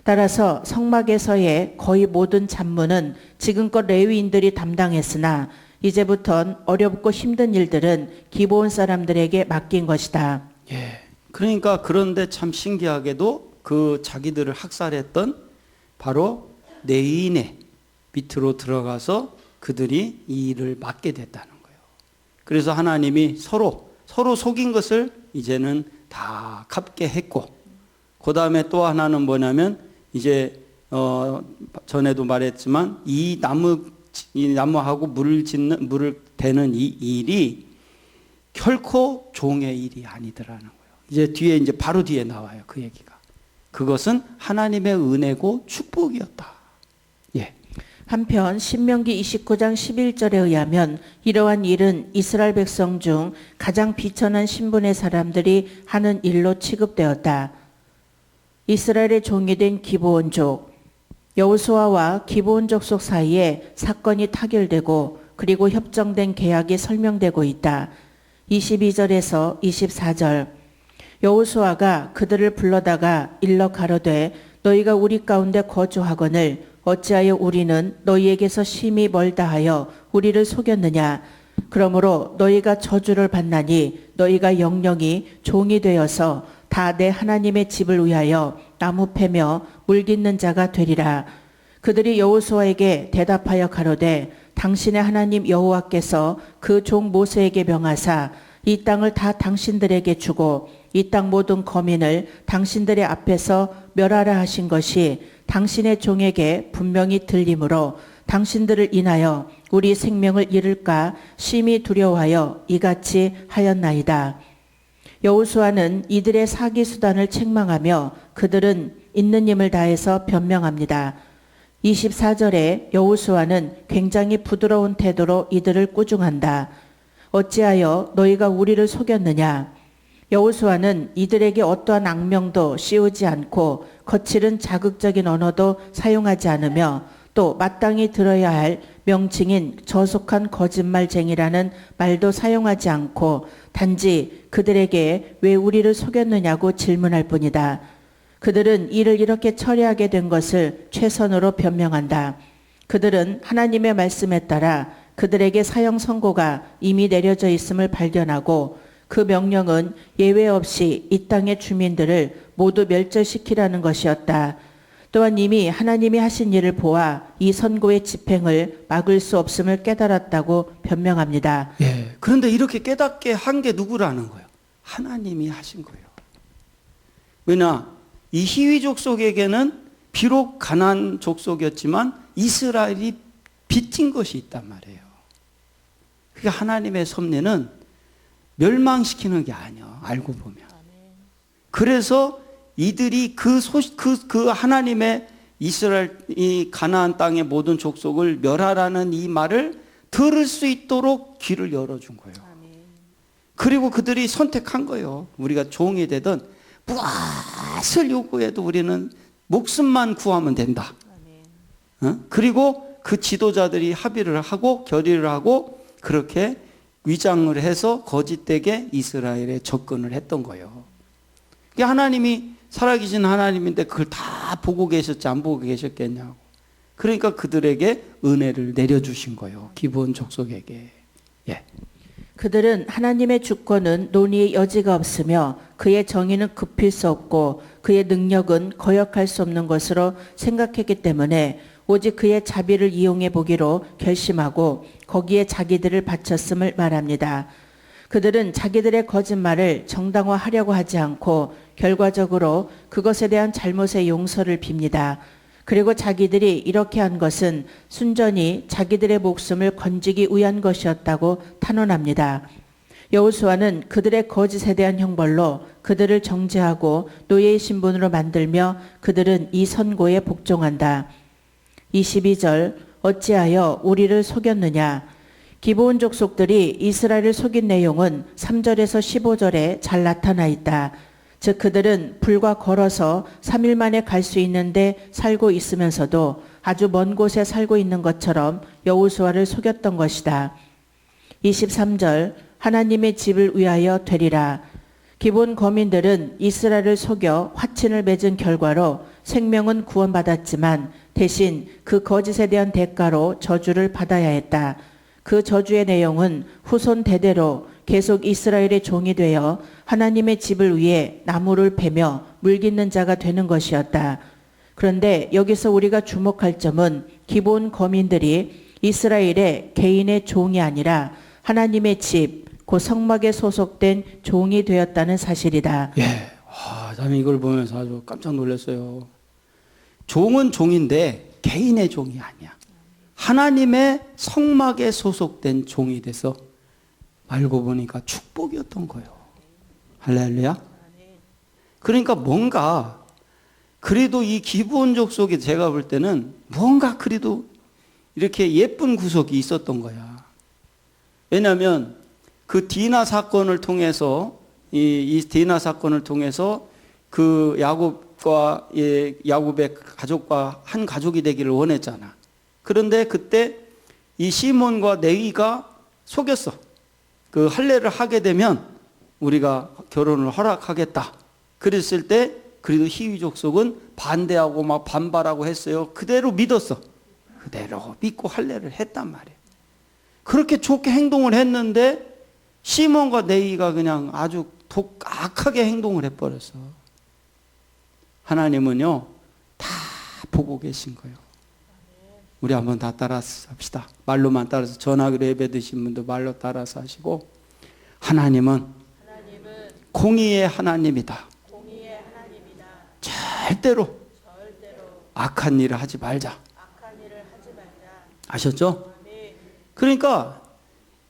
따라서 성막에서의 거의 모든 잡무는 지금껏 레위인들이 담당했으나 이제부턴 어렵고 힘든 일들은 기브온 사람들에게 맡긴 것이다. 예. 그러니까 그런데 참 신기하게도 그 자기들을 학살했던 바로 레위인의 밑으로 들어가서 그들이 이 일을 맡게 됐다는 거예요. 그래서 하나님이 서로 속인 것을 이제는 다 갚게 했고, 그 다음에 또 하나는 뭐냐면 이제 전에도 말했지만 이 나무하고 물을 대는 이 일이 결코 종의 일이 아니더라는 거예요. 이제 뒤에 이제 바로 뒤에 나와요. 그 얘기가. 그것은 하나님의 은혜고 축복이었다. 예. 한편 신명기 29장 11절에 의하면 이러한 일은 이스라엘 백성 중 가장 비천한 신분의 사람들이 하는 일로 취급되었다. 이스라엘의 종이 된 기브온족, 여호수아와 기브온 족속 사이에 사건이 타결되고 그리고 협정된 계약이 설명되고 있다. 22절에서 24절 여호수아가 그들을 불러다가 일러 가로되 너희가 우리 가운데 거주하거늘 어찌하여 우리는 너희에게서 심히 멀다 하여 우리를 속였느냐. 그러므로 너희가 저주를 받나니 너희가 영영이 종이 되어서 다 내 하나님의 집을 위하여 나무 패며 물 깃는 자가 되리라. 그들이 여호수아에게 대답하여 가로되 당신의 하나님 여호와께서 그 종 모세에게 명하사 이 땅을 다 당신들에게 주고 이 땅 모든 거민을 당신들의 앞에서 멸하라 하신 것이 당신의 종에게 분명히 들리므로 당신들을 인하여 우리 생명을 잃을까 심히 두려워하여 이같이 하였나이다. 여호수아는 이들의 사기 수단을 책망하며 그들은 있는 힘을 다해서 변명합니다. 24절에 여호수아는 굉장히 부드러운 태도로 이들을 꾸중한다. 어찌하여 너희가 우리를 속였느냐. 여호수아는 이들에게 어떠한 악명도 씌우지 않고 거칠은 자극적인 언어도 사용하지 않으며 또 마땅히 들어야 할 명칭인 저속한 거짓말쟁이라는 말도 사용하지 않고 단지 그들에게 왜 우리를 속였느냐고 질문할 뿐이다. 그들은 이를 이렇게 처리하게 된 것을 최선으로 변명한다. 그들은 하나님의 말씀에 따라 그들에게 사형 선고가 이미 내려져 있음을 발견하고 그 명령은 예외 없이 이 땅의 주민들을 모두 멸절시키라는 것이었다. 또한 이미 하나님이 하신 일을 보아 이 선고의 집행을 막을 수 없음을 깨달았다고 변명합니다. 예. 그런데 이렇게 깨닫게 한 게 누구라는 거예요? 하나님이 하신 거예요. 왜냐? 이 히위 족속에게는 비록 가나안 족속이었지만 이스라엘이 빚진 것이 있단 말이에요. 그러니까 하나님의 섭리는 멸망시키는 게 아니야. 알고 보면. 그래서 이들이 그 하나님의 이스라엘 이 가나안 땅의 모든 족속을 멸하라는 이 말을 들을 수 있도록 귀를 열어준 거예요. 그리고 그들이 선택한 거예요. 우리가 종이 되든 무엇을 요구해도 우리는 목숨만 구하면 된다. 그리고 그 지도자들이 합의를 하고 결의를 하고 그렇게 위장을 해서 거짓되게 이스라엘에 접근을 했던 거예요. 하나님이 살아계신 하나님인데 그걸 다 보고 계셨지 안 보고 계셨겠냐고. 그러니까 그들에게 은혜를 내려주신 거예요. 기브온 족속에게. 예. 그들은 하나님의 주권은 논의의 여지가 없으며 그의 정의는 급힐 수 없고 그의 능력은 거역할 수 없는 것으로 생각했기 때문에 오직 그의 자비를 이용해 보기로 결심하고 거기에 자기들을 바쳤음을 말합니다. 그들은 자기들의 거짓말을 정당화하려고 하지 않고 결과적으로 그것에 대한 잘못의 용서를 빕니다. 그리고 자기들이 이렇게 한 것은 순전히 자기들의 목숨을 건지기 위한 것이었다고 탄원합니다. 여호수아는 그들의 거짓에 대한 형벌로 그들을 정죄하고 노예의 신분으로 만들며 그들은 이 선고에 복종한다. 22절 어찌하여 우리를 속였느냐. 기브온 족속들이 이스라엘을 속인 내용은 3절에서 15절에 잘 나타나 있다. 즉 그들은 불과 걸어서 3일 만에 갈 수 있는데 살고 있으면서도 아주 먼 곳에 살고 있는 것처럼 여호수아를 속였던 것이다. 23절 하나님의 집을 위하여 되리라. 기브온 거민들은 이스라엘을 속여 화친을 맺은 결과로 생명은 구원받았지만 대신 그 거짓에 대한 대가로 저주를 받아야 했다. 그 저주의 내용은 후손 대대로 계속 이스라엘의 종이 되어 하나님의 집을 위해 나무를 베며 물깃는 자가 되는 것이었다. 그런데 여기서 우리가 주목할 점은 기브온 거민들이 이스라엘의 개인의 종이 아니라 하나님의 집, 그 성막에 소속된 종이 되었다는 사실이다. 예. 저는 이걸 보면서 아주 깜짝 놀랐어요. 종은 종인데 개인의 종이 아니야. 하나님의 성막에 소속된 종이 돼서 알고 보니까 축복이었던 거예요. 할렐루야. 그러니까 뭔가 그래도 이 기브온 족속이 제가 볼 때는 뭔가 그래도 이렇게 예쁜 구석이 있었던 거야. 왜냐하면 그 디나 사건을 통해서 이 디나 사건을 통해서 그 야곱의 가족과 한 가족이 되기를 원했잖아. 그런데 그때 이 시몬과 레위가 속였어. 그 할례를 하게 되면 우리가 결혼을 허락하겠다. 그랬을 때 그래도 히위 족속은 반대하고 막 반발하고 했어요. 그대로 믿었어. 그대로 믿고 할례를 했단 말이에요. 그렇게 좋게 행동을 했는데 시몬과 레위가 그냥 아주 악하게 행동을 해버렸어. 하나님은요 다 보고 계신 거예요. 우리 한번 다 따라서 합시다. 말로만 따라서 전화기로 예배 드신 분도 말로 따라서 하시고 하나님은 공의의 하나님이다. 절대로 악한 일을 하지 말자. 아셨죠? 그러니까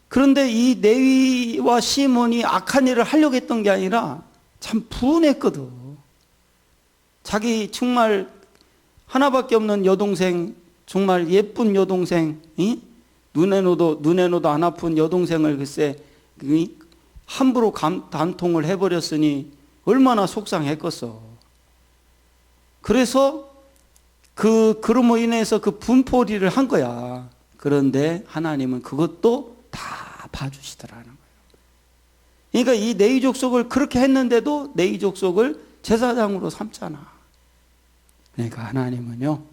그런데 이 레위와 시몬이 악한 일을 하려고 했던 게 아니라 참 분했거든. 자기 정말 하나밖에 없는 여동생, 정말 예쁜 여동생, 눈에 넣어도 안 아픈 여동생을 글쎄 함부로 단통을 해버렸으니 얼마나 속상했겠어. 그래서 그럼으로 인해서 그 분포리를 한 거야. 그런데 하나님은 그것도 다 봐주시더라는 거예요. 그러니까 이 레위 족속을 그렇게 했는데도 레위 족속을 제사장으로 삼잖아. 그러니까 하나님은요,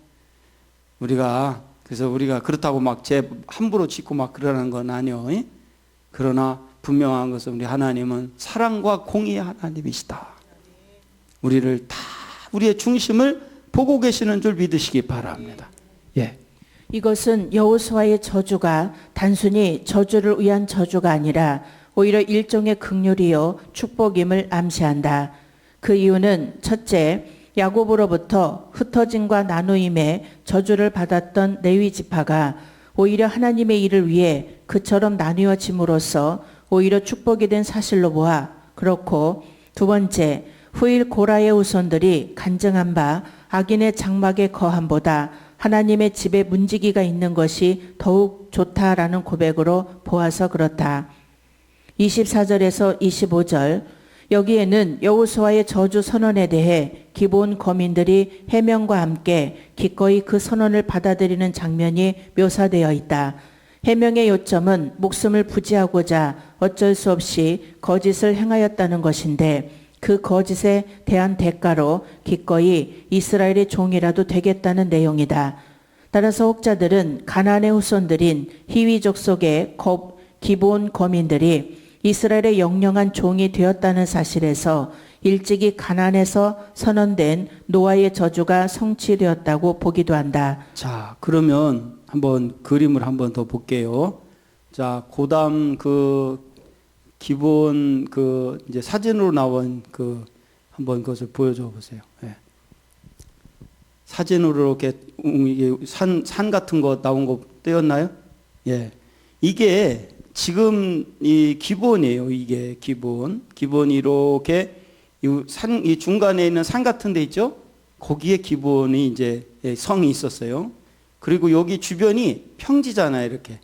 그래서 우리가 그렇다고 막 함부로 짓고 막 그러는 건 아니요. 그러나 분명한 것은 우리 하나님은 사랑과 공의의 하나님이시다. 우리의 중심을 보고 계시는 줄 믿으시기 바랍니다. 예. 이것은 여호수아의 저주가 단순히 저주를 위한 저주가 아니라 오히려 일종의 긍휼이요 축복임을 암시한다. 그 이유는 첫째, 야곱으로부터 흩어짐과 나누임에 저주를 받았던 레위 지파가 오히려 하나님의 일을 위해 그처럼 나뉘어짐으로써 오히려 축복이 된 사실로 보아 그렇고, 두 번째, 후일 고라의 후손들이 간증한 바 악인의 장막의 거함보다 하나님의 집에 문지기가 있는 것이 더욱 좋다라는 고백으로 보아서 그렇다. 24절에서 25절, 여기에는 여호수아의 저주 선언에 대해 기본 거민들이 해명과 함께 기꺼이 그 선언을 받아들이는 장면이 묘사되어 있다. 해명의 요점은 목숨을 부지하고자 어쩔 수 없이 거짓을 행하였다는 것인데, 그 거짓에 대한 대가로 기꺼이 이스라엘의 종이라도 되겠다는 내용이다. 따라서 혹자들은 가나안의 후손들인 히위 족속의 기본 거민들이 이스라엘의 영영한 종이 되었다는 사실에서 일찍이 가나안에서 선언된 노아의 저주가 성취되었다고 보기도 한다. 자, 그러면 한번 그림을 한번 더 볼게요. 자, 고담 기본 이제 사진으로 나온 한번 그것을 보여줘 보세요. 예. 사진으로 이렇게 산 같은 거 나온 거 떼었나요? 예. 이게 지금 이 기본이에요. 이게 기본이 이렇게 이 중간에 있는 산 같은 데 있죠? 거기에 기본이 이제 성이 있었어요. 그리고 여기 주변이 평지잖아요. 이렇게.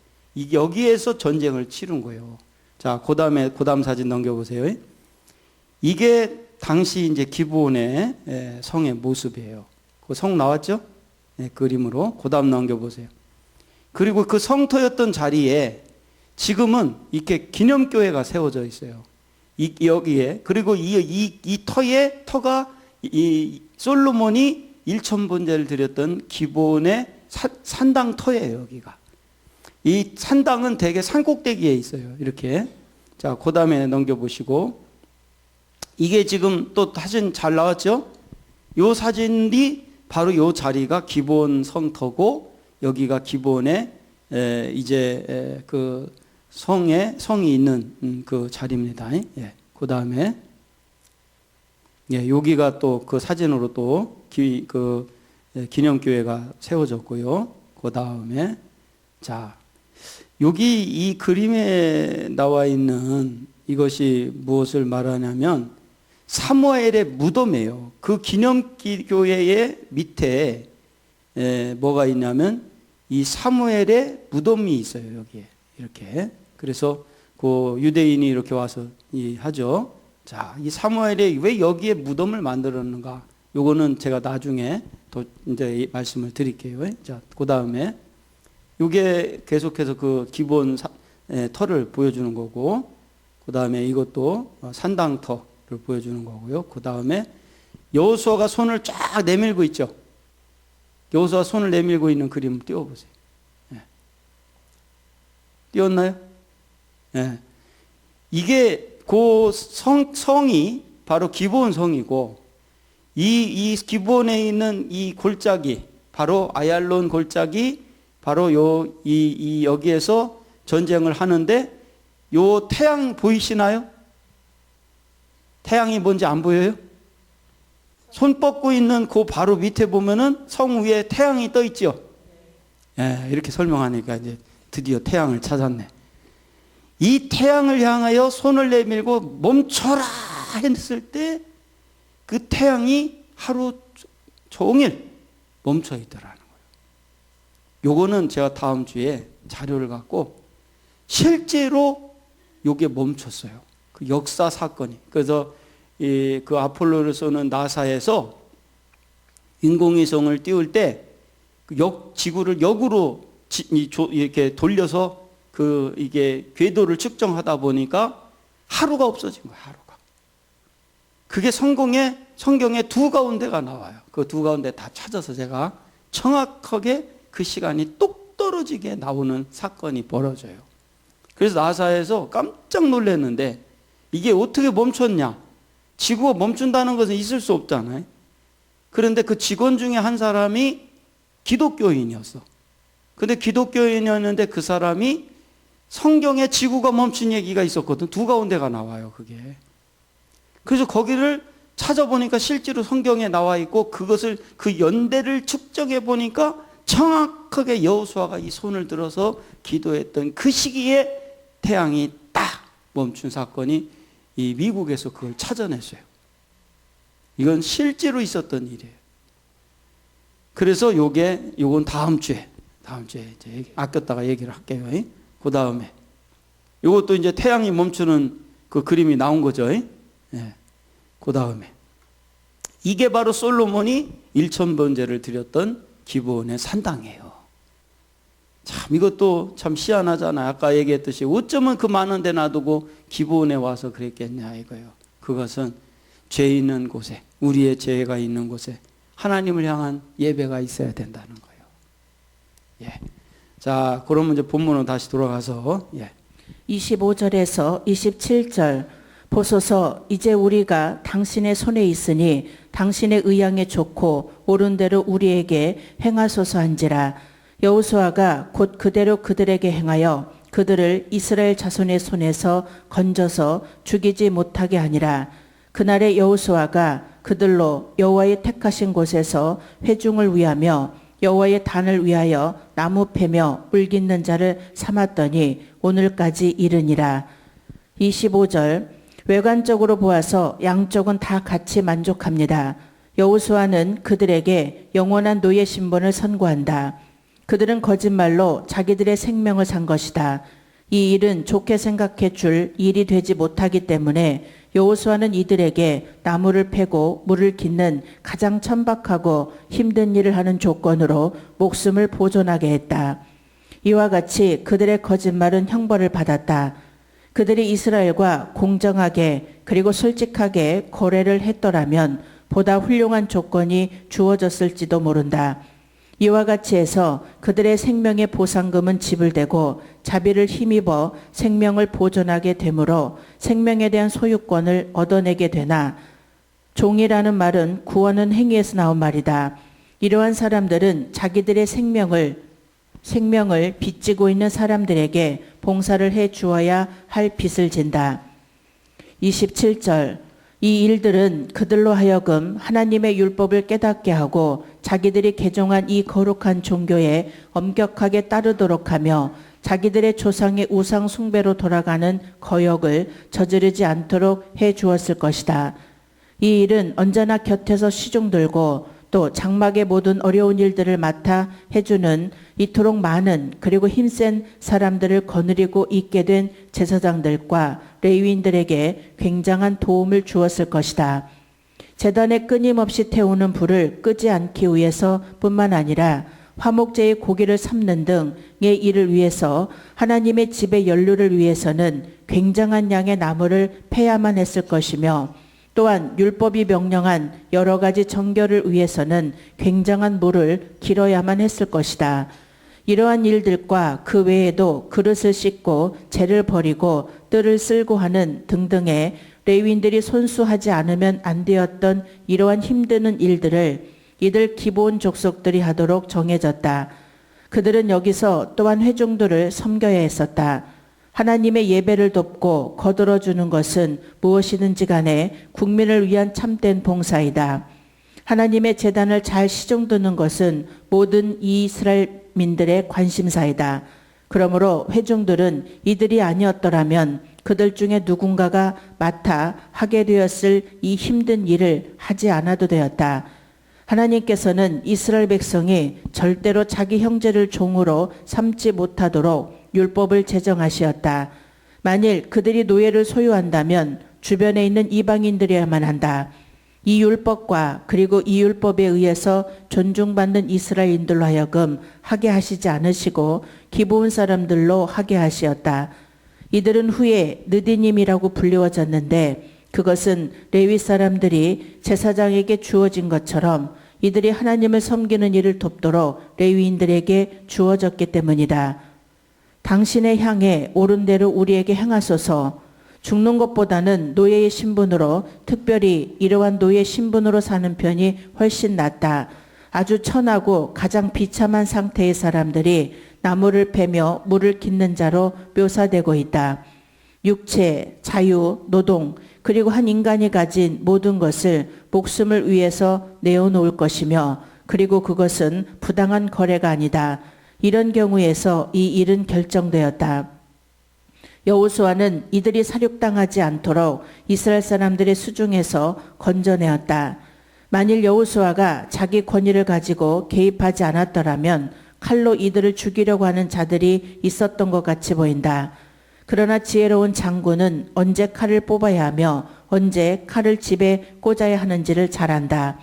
여기에서 전쟁을 치른 거예요. 자, 고담 사진 넘겨보세요. 이게 당시 이제 기본의 성의 모습이에요. 그 성 나왔죠? 네, 그림으로. 고담 넘겨보세요. 그리고 그 성터였던 자리에 지금은 이렇게 기념교회가 세워져 있어요. 여기에. 그리고 이 터가 이 솔로몬이 1,000번제를 드렸던 기본의 산당 터예요, 여기가. 이 산당은 대개 산꼭대기에 있어요. 이렇게. 자, 그 다음에 넘겨보시고. 이게 지금 또 사진 잘 나왔죠? 요 사진이 바로 요 자리가 기본 성터고, 여기가 기본의 그 성이 있는 그 자리입니다. 예. 그 다음에, 예, 여기가 또 그 사진으로 또 기념교회가 세워졌고요. 그 다음에, 자, 여기 이 그림에 나와 있는 이것이 무엇을 말하냐면 사무엘의 무덤이에요. 그 기념교회의 밑에 뭐가 있냐면 이 사무엘의 무덤이 있어요. 여기에 이렇게. 그래서 그 유대인이 이렇게 와서 하죠. 자, 이 사무엘이 왜 여기에 무덤을 만들었는가? 요거는 제가 나중에 또 이제 말씀을 드릴게요. 자, 그 다음에 이게 계속해서 그 기본 터를 보여주는 거고, 그 다음에 이것도 산당터를 보여주는 거고요. 그 다음에 여호수아가 손을 쫙 내밀고 있죠. 여호수아 손을 내밀고 있는 그림 띄워보세요. 예. 띄웠나요? 예. 이게 그 성이 바로 기본 성이고, 이 기본에 있는 이 골짜기, 바로 아얄론 골짜기, 바로 여기에서 전쟁을 하는데, 요 태양 보이시나요? 태양이 뭔지 안 보여요? 손 뻗고 있는 그 바로 밑에 보면은 성 위에 태양이 떠 있죠? 예, 이렇게 설명하니까 이제 드디어 태양을 찾았네. 이 태양을 향하여 손을 내밀고 멈춰라 했을 때 그 태양이 하루 종일 멈춰 있더라는 거예요. 요거는 제가 다음 주에 자료를 갖고 실제로 요게 멈췄어요. 그 역사 사건이. 그래서 그 아폴로를 쏘는 나사에서 인공위성을 띄울 때 지구를 역으로 이렇게 돌려서 이게 궤도를 측정하다 보니까 하루가 없어진 거예요. 하루가. 그게 성경에 두 가운데가 나와요. 그 두 가운데 다 찾아서 제가 정확하게 그 시간이 똑 떨어지게 나오는 사건이 벌어져요. 그래서 나사에서 깜짝 놀랐는데 이게 어떻게 멈췄냐? 지구가 멈춘다는 것은 있을 수 없잖아요. 그런데 그 직원 중에 한 사람이 기독교인이었어. 근데 기독교인이었는데 그 사람이 성경에 지구가 멈춘 얘기가 있었거든. 두 가운데가 나와요, 그게. 그래서 거기를 찾아보니까 실제로 성경에 나와 있고 그것을 그 연대를 측정해 보니까 정확하게 여호수아가 이 손을 들어서 기도했던 그 시기에 태양이 딱 멈춘 사건이 이 미국에서 그걸 찾아냈어요. 이건 실제로 있었던 일이에요. 그래서 요건 다음 주에 이제 아꼈다가 얘기를 할게요. 그 다음에 요것도 이제 태양이 멈추는 그 그림이 나온 거죠. 그 다음에 이게 바로 솔로몬이 1000번제를 드렸던 기브온의 산당이에요. 참 이것도 참 희한하잖아요. 아까 얘기했듯이 어쩌면 그 많은 데 놔두고 기브온에 와서 그랬겠냐 이거예요. 그것은 죄 있는 곳에, 우리의 죄가 있는 곳에 하나님을 향한 예배가 있어야 된다는 거예요. 예. 자, 그러면 이제 본문으로 다시 돌아가서 25절에서 27절 보소서 이제 우리가 당신의 손에 있으니 당신의 의향에 좋고 옳은 대로 우리에게 행하소서 한지라. 여호수아가 곧 그대로 그들에게 행하여 그들을 이스라엘 자손의 손에서 건져서 죽이지 못하게 하니라. 그날에 여호수아가 그들로 여호와의 택하신 곳에서 회중을 위하며 여호와의 단을 위하여 나무 패며 물 깃는 자를 삼았더니 오늘까지 이르니라. 25절 외관적으로 보아서 양쪽은 다 같이 만족합니다. 여호수아는 그들에게 영원한 노예 신분을 선고한다. 그들은 거짓말로 자기들의 생명을 산 것이다. 이 일은 좋게 생각해 줄 일이 되지 못하기 때문에 여호수아는 이들에게 나무를 패고 물을 깃는 가장 천박하고 힘든 일을 하는 조건으로 목숨을 보존하게 했다. 이와 같이 그들의 거짓말은 형벌을 받았다. 그들이 이스라엘과 공정하게 그리고 솔직하게 거래를 했더라면 보다 훌륭한 조건이 주어졌을지도 모른다. 이와 같이 해서 그들의 생명의 보상금은 지불되고 자비를 힘입어 생명을 보존하게 되므로 생명에 대한 소유권을 얻어내게 되나 종이라는 말은 구원은 행위에서 나온 말이다. 이러한 사람들은 자기들의 생명을 빚지고 있는 사람들에게 봉사를 해 주어야 할 빚을 진다. 27절 이 일들은 그들로 하여금 하나님의 율법을 깨닫게 하고 자기들이 개종한 이 거룩한 종교에 엄격하게 따르도록 하며 자기들의 조상의 우상 숭배로 돌아가는 거역을 저지르지 않도록 해 주었을 것이다. 이 일은 언제나 곁에서 시중들고 또 장막의 모든 어려운 일들을 맡아 해주는 이토록 많은 그리고 힘센 사람들을 거느리고 있게 된 제사장들과 레위인들에게 굉장한 도움을 주었을 것이다. 제단에 끊임없이 태우는 불을 끄지 않기 위해서 뿐만 아니라 화목제의 고기를 삶는 등의 일을 위해서 하나님의 집의 연료를 위해서는 굉장한 양의 나무를 패야만 했을 것이며 또한 율법이 명령한 여러 가지 정결을 위해서는 굉장한 물을 길어야만 했을 것이다. 이러한 일들과 그 외에도 그릇을 씻고 재를 버리고 뜰을 쓸고 하는 등등의 레위인들이 손수하지 않으면 안 되었던 이러한 힘드는 일들을 이들 기브온 족속들이 하도록 정해졌다. 그들은 여기서 또한 회중들을 섬겨야 했었다. 하나님의 예배를 돕고 거들어주는 것은 무엇이든지 간에 국민을 위한 참된 봉사이다. 하나님의 제단을 잘 시중드는 것은 모든 이스라엘 민들의 관심사이다. 그러므로 회중들은 이들이 아니었더라면 그들 중에 누군가가 맡아 하게 되었을 이 힘든 일을 하지 않아도 되었다. 하나님께서는 이스라엘 백성이 절대로 자기 형제를 종으로 삼지 못하도록 율법을 제정하시었다. 만일 그들이 노예를 소유한다면 주변에 있는 이방인들이야만 한다. 이 율법과 그리고 이 율법에 의해서 존중받는 이스라엘인들로 하여금 하게 하시지 않으시고 기브온 사람들로 하게 하시었다. 이들은 후에 느디님이라고 불리워졌는데 그것은 레위 사람들이 제사장에게 주어진 것처럼 이들이 하나님을 섬기는 일을 돕도록 레위인들에게 주어졌기 때문이다. 당신의 향해 옳은 대로 우리에게 행하소서. 죽는 것보다는 노예의 신분으로, 특별히 이러한 노예 신분으로 사는 편이 훨씬 낫다. 아주 천하고 가장 비참한 상태의 사람들이 나무를 패며 물을 깃는 자로 묘사되고 있다. 육체, 자유, 노동, 그리고 한 인간이 가진 모든 것을 목숨을 위해서 내어놓을 것이며, 그리고 그것은 부당한 거래가 아니다. 이런 경우에서 이 일은 결정되었다. 여호수아는 이들이 살육당하지 않도록 이스라엘 사람들의 수중에서 건져내었다. 만일 여호수아가 자기 권위를 가지고 개입하지 않았더라면 칼로 이들을 죽이려고 하는 자들이 있었던 것 같이 보인다. 그러나 지혜로운 장군은 언제 칼을 뽑아야 하며 언제 칼을 집에 꽂아야 하는지를 잘 안다.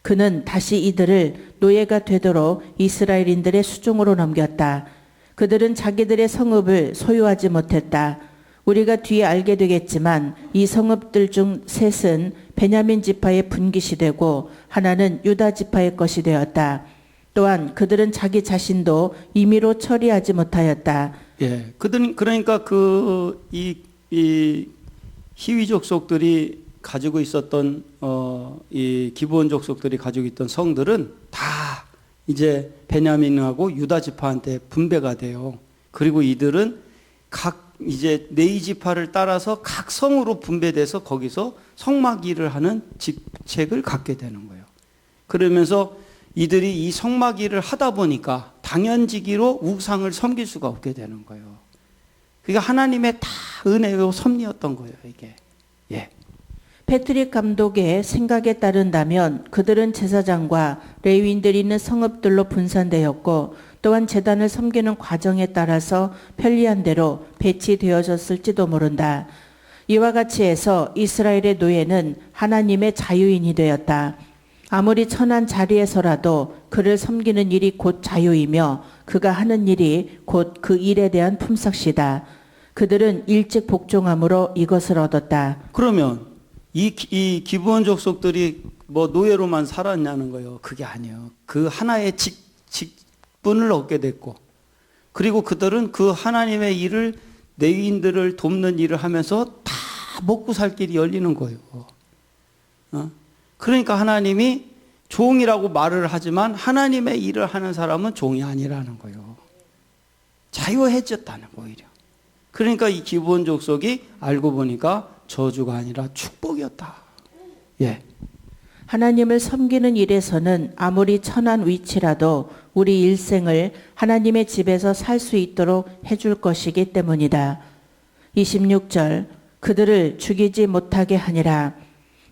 그는 다시 이들을 노예가 되도록 이스라엘인들의 수중으로 넘겼다. 그들은 자기들의 성읍을 소유하지 못했다. 우리가 뒤에 알게 되겠지만 이 성읍들 중 셋은 베냐민 지파의 분깃이 되고 하나는 유다 지파의 것이 되었다. 또한 그들은 자기 자신도 임의로 처리하지 못하였다. 예, 그들은 그러니까 이 히위 족속들이 가지고 있었던 이 기브온 족속들이 가지고 있던 성들은 다 이제 베냐민하고 유다 지파한테 분배가 돼요. 그리고 이들은 각 이제 네이 지파를 따라서 각 성으로 분배돼서 거기서 성막일을 하는 직책을 갖게 되는 거예요. 그러면서 이들이 이 성막일을 하다 보니까 당연지기로 우상을 섬길 수가 없게 되는 거예요. 그러니까 하나님의 다 은혜요 섭리였던 거예요, 이게. 예. 패트릭 감독의 생각에 따른다면 그들은 제사장과 레위인들이 있는 성읍들로 분산되었고 또한 제단을 섬기는 과정에 따라서 편리한 대로 배치되어졌을지도 모른다. 이와 같이 해서 이스라엘의 노예는 하나님의 자유인이 되었다. 아무리 천한 자리에서라도 그를 섬기는 일이 곧 자유이며 그가 하는 일이 곧 그 일에 대한 품삯이다. 그들은 일찍 복종함으로 이것을 얻었다. 그러면 이 기브온 족속들이 뭐 노예로만 살았냐는 거예요. 그게 아니에요. 그 하나의 직분을 얻게 됐고, 그리고 그들은 그 하나님의 일을 레위인들을 돕는 일을 하면서 다 먹고 살 길이 열리는 거예요. 그러니까 하나님이 종이라고 말을 하지만 하나님의 일을 하는 사람은 종이 아니라는 거예요. 자유해졌다는 거 오히려. 그러니까 이 기브온 족속이 알고 보니까 저주가 아니라 축복이었다. 예. 하나님을 섬기는 일에서는 아무리 천한 위치라도 우리 일생을 하나님의 집에서 살 수 있도록 해줄 것이기 때문이다. 26절 그들을 죽이지 못하게 하니라.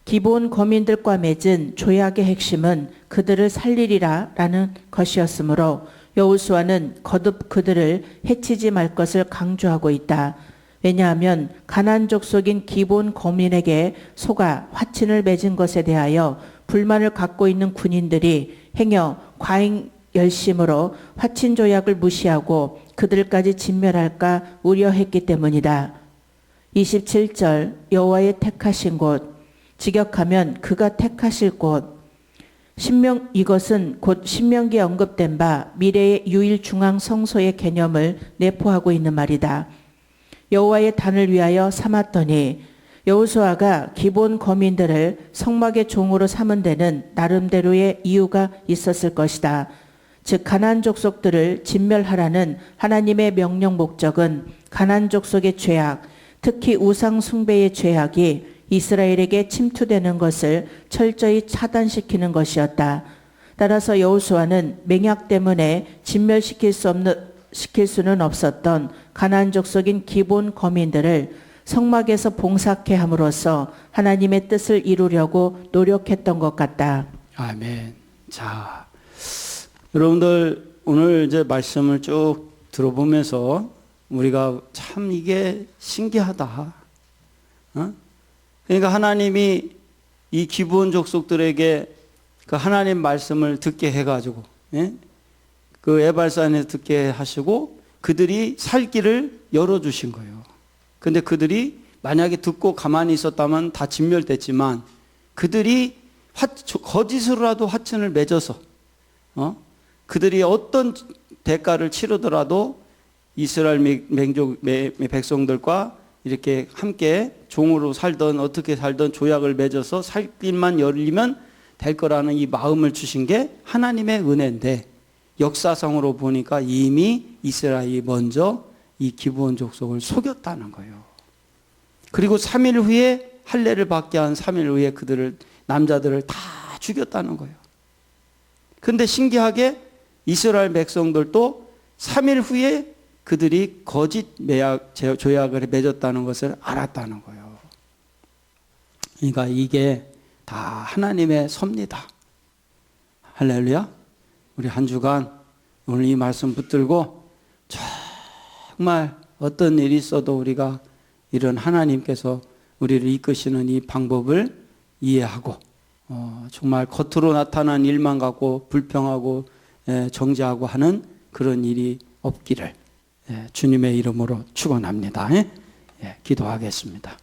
기브온 거민들과 맺은 조약의 핵심은 그들을 살리리라 라는 것이었으므로 여호수아는 거듭 그들을 해치지 말 것을 강조하고 있다. 왜냐하면 가나안 족속인 기브온 거민에게 속아 화친을 맺은 것에 대하여 불만을 갖고 있는 군인들이 행여 과잉 열심으로 화친 조약을 무시하고 그들까지 진멸할까 우려했기 때문이다. 27절 여호와의 택하신 곳 직역하면 그가 택하실 곳 이것은 곧 신명기에 언급된 바 미래의 유일 중앙 성소의 개념을 내포하고 있는 말이다. 여호와의 단을 위하여 삼았더니 여호수아가 기브온 거민들을 성막의 종으로 삼은 데는 나름대로의 이유가 있었을 것이다. 즉 가나안 족속들을 진멸하라는 하나님의 명령 목적은 가나안 족속의 죄악, 특히 우상 숭배의 죄악이 이스라엘에게 침투되는 것을 철저히 차단시키는 것이었다. 따라서 여호수아는 맹약 때문에 진멸시킬 수는 없었던 가나안 족속인 기브온 거민들을 성막에서 봉사케 함으로써 하나님의 뜻을 이루려고 노력했던 것 같다. 아멘. 자, 여러분들 오늘 이제 말씀을 쭉 들어보면서 우리가 참 이게 신기하다. 그러니까 하나님이 이 기브온 족속들에게 그 하나님 말씀을 듣게 해가지고, 예? 그 에발산에서 듣게 하시고 그들이 살 길을 열어주신 거예요. 근데 그들이 만약에 듣고 가만히 있었다면 다 진멸됐지만 그들이 거짓으로라도 화친을 맺어서 그들이 어떤 대가를 치르더라도 이스라엘 백성들과 이렇게 함께 종으로 살던 어떻게 살던 조약을 맺어서 살 길만 열리면 될 거라는 이 마음을 주신 게 하나님의 은혜인데, 역사상으로 보니까 이미 이스라엘이 먼저 이 기브온 족속을 속였다는 거예요. 그리고 3일 후에 할례를 받게 한 3일 후에 그들을 남자들을 다 죽였다는 거예요. 그런데 신기하게 이스라엘 백성들도 3일 후에 그들이 거짓 조약을 맺었다는 것을 알았다는 거예요. 그러니까 이게 다 하나님의 섭니다. 할렐루야. 우리 한 주간 오늘 이 말씀 붙들고 정말 어떤 일이 있어도 우리가 이런 하나님께서 우리를 이끄시는 이 방법을 이해하고 정말 겉으로 나타난 일만 갖고 불평하고 정죄하고 하는 그런 일이 없기를 주님의 이름으로 축원합니다. 기도하겠습니다.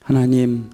하나님,